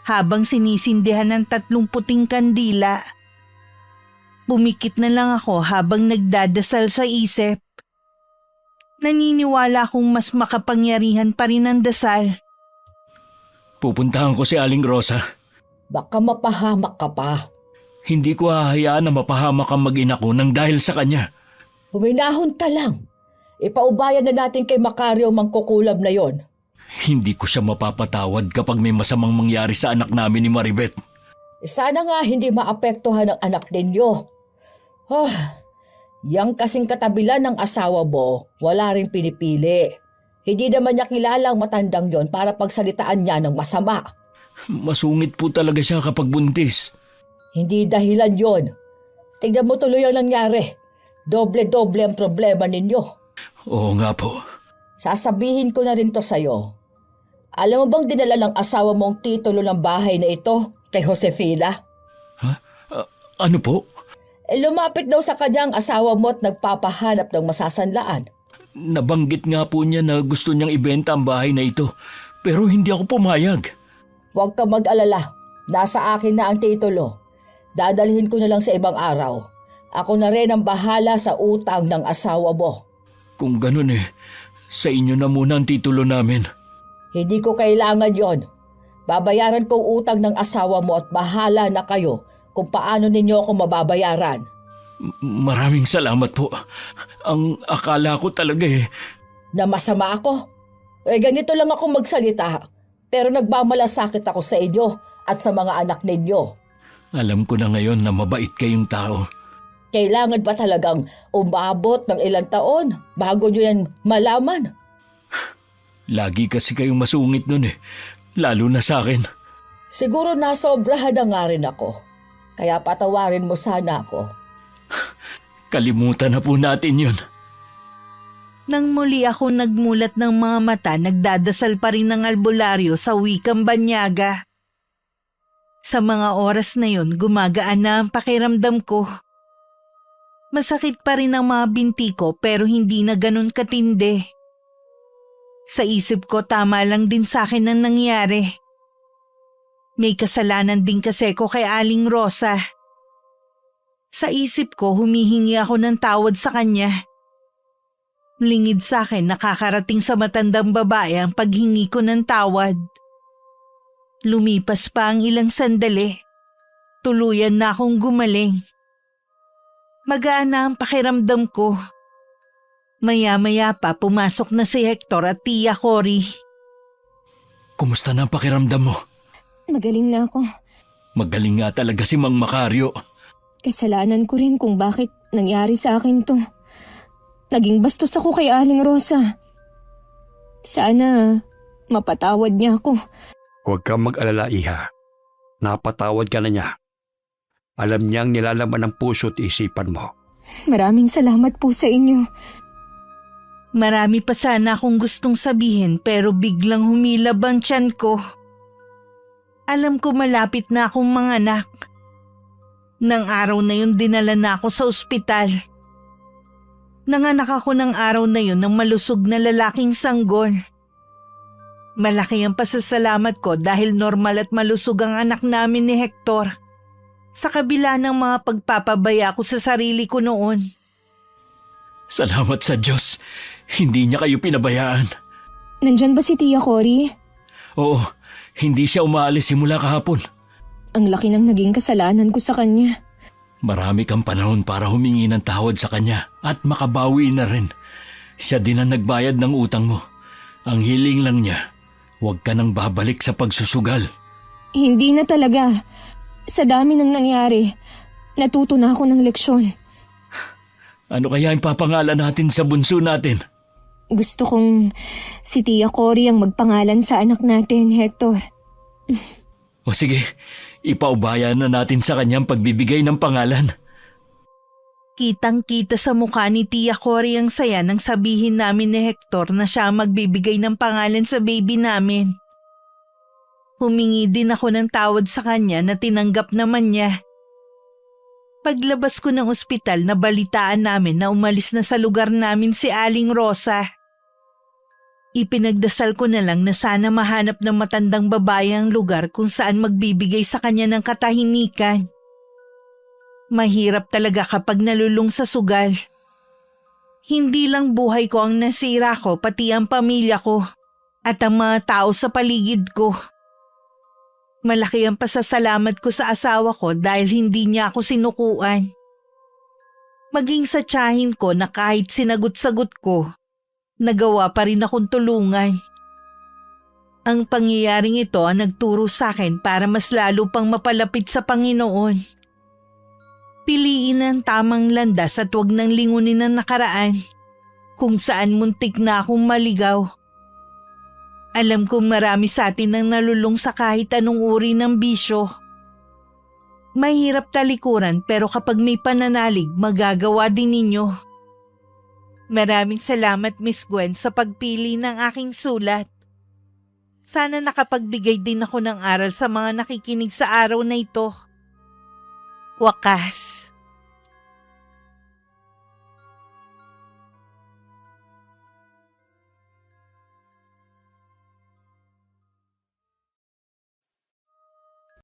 Habang sinisindihan ng 3 puting kandila, pumikit na lang ako habang nagdadasal sa isip. Naniniwala akong mas makapangyarihan pa rin ang dasal. Pupuntahan ko si Aling Rosa. Baka mapahamak ka pa. Hindi ko hahayaan na mapahamak ang mag-ina ko nang dahil sa kanya. Huminahon ka lang. Ipaubaya na natin kay Macario mangkukulab na yon. Hindi ko siya mapapatawad kapag may masamang mangyari sa anak namin ni Maribeth. Sana nga hindi maapektuhan ang anak ninyo. Yang kasing katabilan ng asawa mo, wala rin pinipili. Hindi naman niya kilala ang matandang yon para pagsalitaan niya ng masama. Masungit po talaga siya kapag buntis. Hindi dahilan yon. Tignan mo tuloy ang nangyari. Doble-doble ang problema ninyo. Oo nga po. Sasabihin ko na rin to sa'yo. Alam mo bang dinala ng asawa mo ang titulo ng bahay na ito kay Josefina? Ha? Ano po? Lumapit daw sa kanya ang asawa mo at nagpapahanap ng masasanlaan. Nabanggit nga po niya na gusto niyang ibenta ang bahay na ito. Pero hindi ako pumayag. Huwag ka mag-alala. Nasa akin na ang titulo. Dadalhin ko na lang sa ibang araw. Ako na rin ang bahala sa utang ng asawa mo. Kung ganun sa inyo na muna ang titulo namin. Hindi ko kailangan yon. Babayaran ko utang ng asawa mo at bahala na kayo kung paano ninyo ako mababayaran. Maraming salamat po. Ang akala ko talaga Na masama ako? Ganito lang ako magsalita. Pero nagmamalasakit ako sa inyo at sa mga anak ninyo. Alam ko na ngayon na mabait kayong tao. Kailangan ba talagang umabot ng ilang taon bago nyo yan malaman? Lagi kasi kayong masungit nun Lalo na sa akin. Siguro nasobrahan na nga rin ako. Kaya patawarin mo sana ako. Kalimutan na po natin yun. Nang muli ako nagmulat ng mga mata, nagdadasal pa rin ng albularyo sa wikang banyaga. Sa mga oras na yun, gumagaan na ang pakiramdam ko. Masakit pa rin ang mga binti ko pero hindi na ganun katindi. Sa isip ko, tama lang din sa akin ang nangyari. May kasalanan din kasi ko kay Aling Rosa. Sa isip ko, humihingi ako ng tawad sa kanya. Lingid sa akin, nakakarating sa matandang babae ang paghingi ko ng tawad. Lumipas pa ang ilang sandali. Tuluyan na akong gumaling. Magaan na ang pakiramdam ko. Maya-maya pa pumasok na si Hector at Tia Cory. Kumusta na ang pakiramdam mo? Magaling na ako. Magaling nga talaga si Mang Macario. Kasalanan ko rin kung bakit nangyari sa akin to. Naging bastos ako kay Aling Rosa. Sana mapatawad niya ako. Huwag kang mag-alala, Iha. Napatawad ka na niya. Alam niyang nilalaman ng puso at isipan mo. Maraming salamat po sa inyo. Marami pa sana akong gustong sabihin pero biglang humilab ang tiyan ko. Alam ko malapit na akong manganak. Nang araw na yun dinala na ako sa ospital. Nanganak ako ng araw na yun ng malusog na lalaking sanggol. Malaki ang pasasalamat ko dahil normal at malusog ang anak namin ni Hector. Sa kabila ng mga pagpapabaya ko sa sarili ko noon. Salamat sa Diyos. Hindi niya kayo pinabayaan. Nandyan ba si Tia Cory? Oo, hindi siya umaalis simula kahapon. Ang laki ng naging kasalanan ko sa kanya. Marami kang panahon para humingi ng tawad sa kanya at makabawi na rin. Siya din ang nagbayad ng utang mo. Ang hiling lang niya, huwag ka nang babalik sa pagsusugal. Hindi na talaga. Sa dami ng nangyari, natuto na ako ng leksyon. Ano kaya ang papangalan natin sa bunso natin? Gusto kong si Tia Cory ang magpangalan sa anak natin, Hector. O sige, ipaubaya na natin sa kanyang pagbibigay ng pangalan. Kitang-kita sa mukha ni Tia Cory ang saya nang sabihin namin ni Hector na siya ang magbibigay ng pangalan sa baby namin. Humingi din ako ng tawad sa kanya na tinanggap naman niya. Paglabas ko ng ospital, nabalitaan namin na umalis na sa lugar namin si Aling Rosa. Ipinagdasal ko na lang na sana mahanap ng matandang babae ang lugar kung saan magbibigay sa kanya ng katahimikan. Mahirap talaga kapag nalulung sa sugal. Hindi lang buhay ko ang nasira ko, pati ang pamilya ko at ang mga tao sa paligid ko. Malaki ang pasasalamat ko sa asawa ko dahil hindi niya ako sinukuan. Maging sa tiyahin ko na kahit sinagot-sagot ko, nagawa pa rin akong tulungan. Ang pangyayaring ito ang nagturo sa akin para mas lalo pang mapalapit sa Panginoon. Piliin ang tamang landas at huwag nang lingunin ang nakaraan kung saan muntik na akong maligaw. Alam kong marami sa atin ang nalulung sa kahit anong uri ng bisyo. Mahirap talikuran pero kapag may pananalig, magagawa din ninyo. Maraming salamat Miss Gwen sa pagpili ng aking sulat. Sana nakapagbigay din ako ng aral sa mga nakikinig sa araw na ito. Wakas,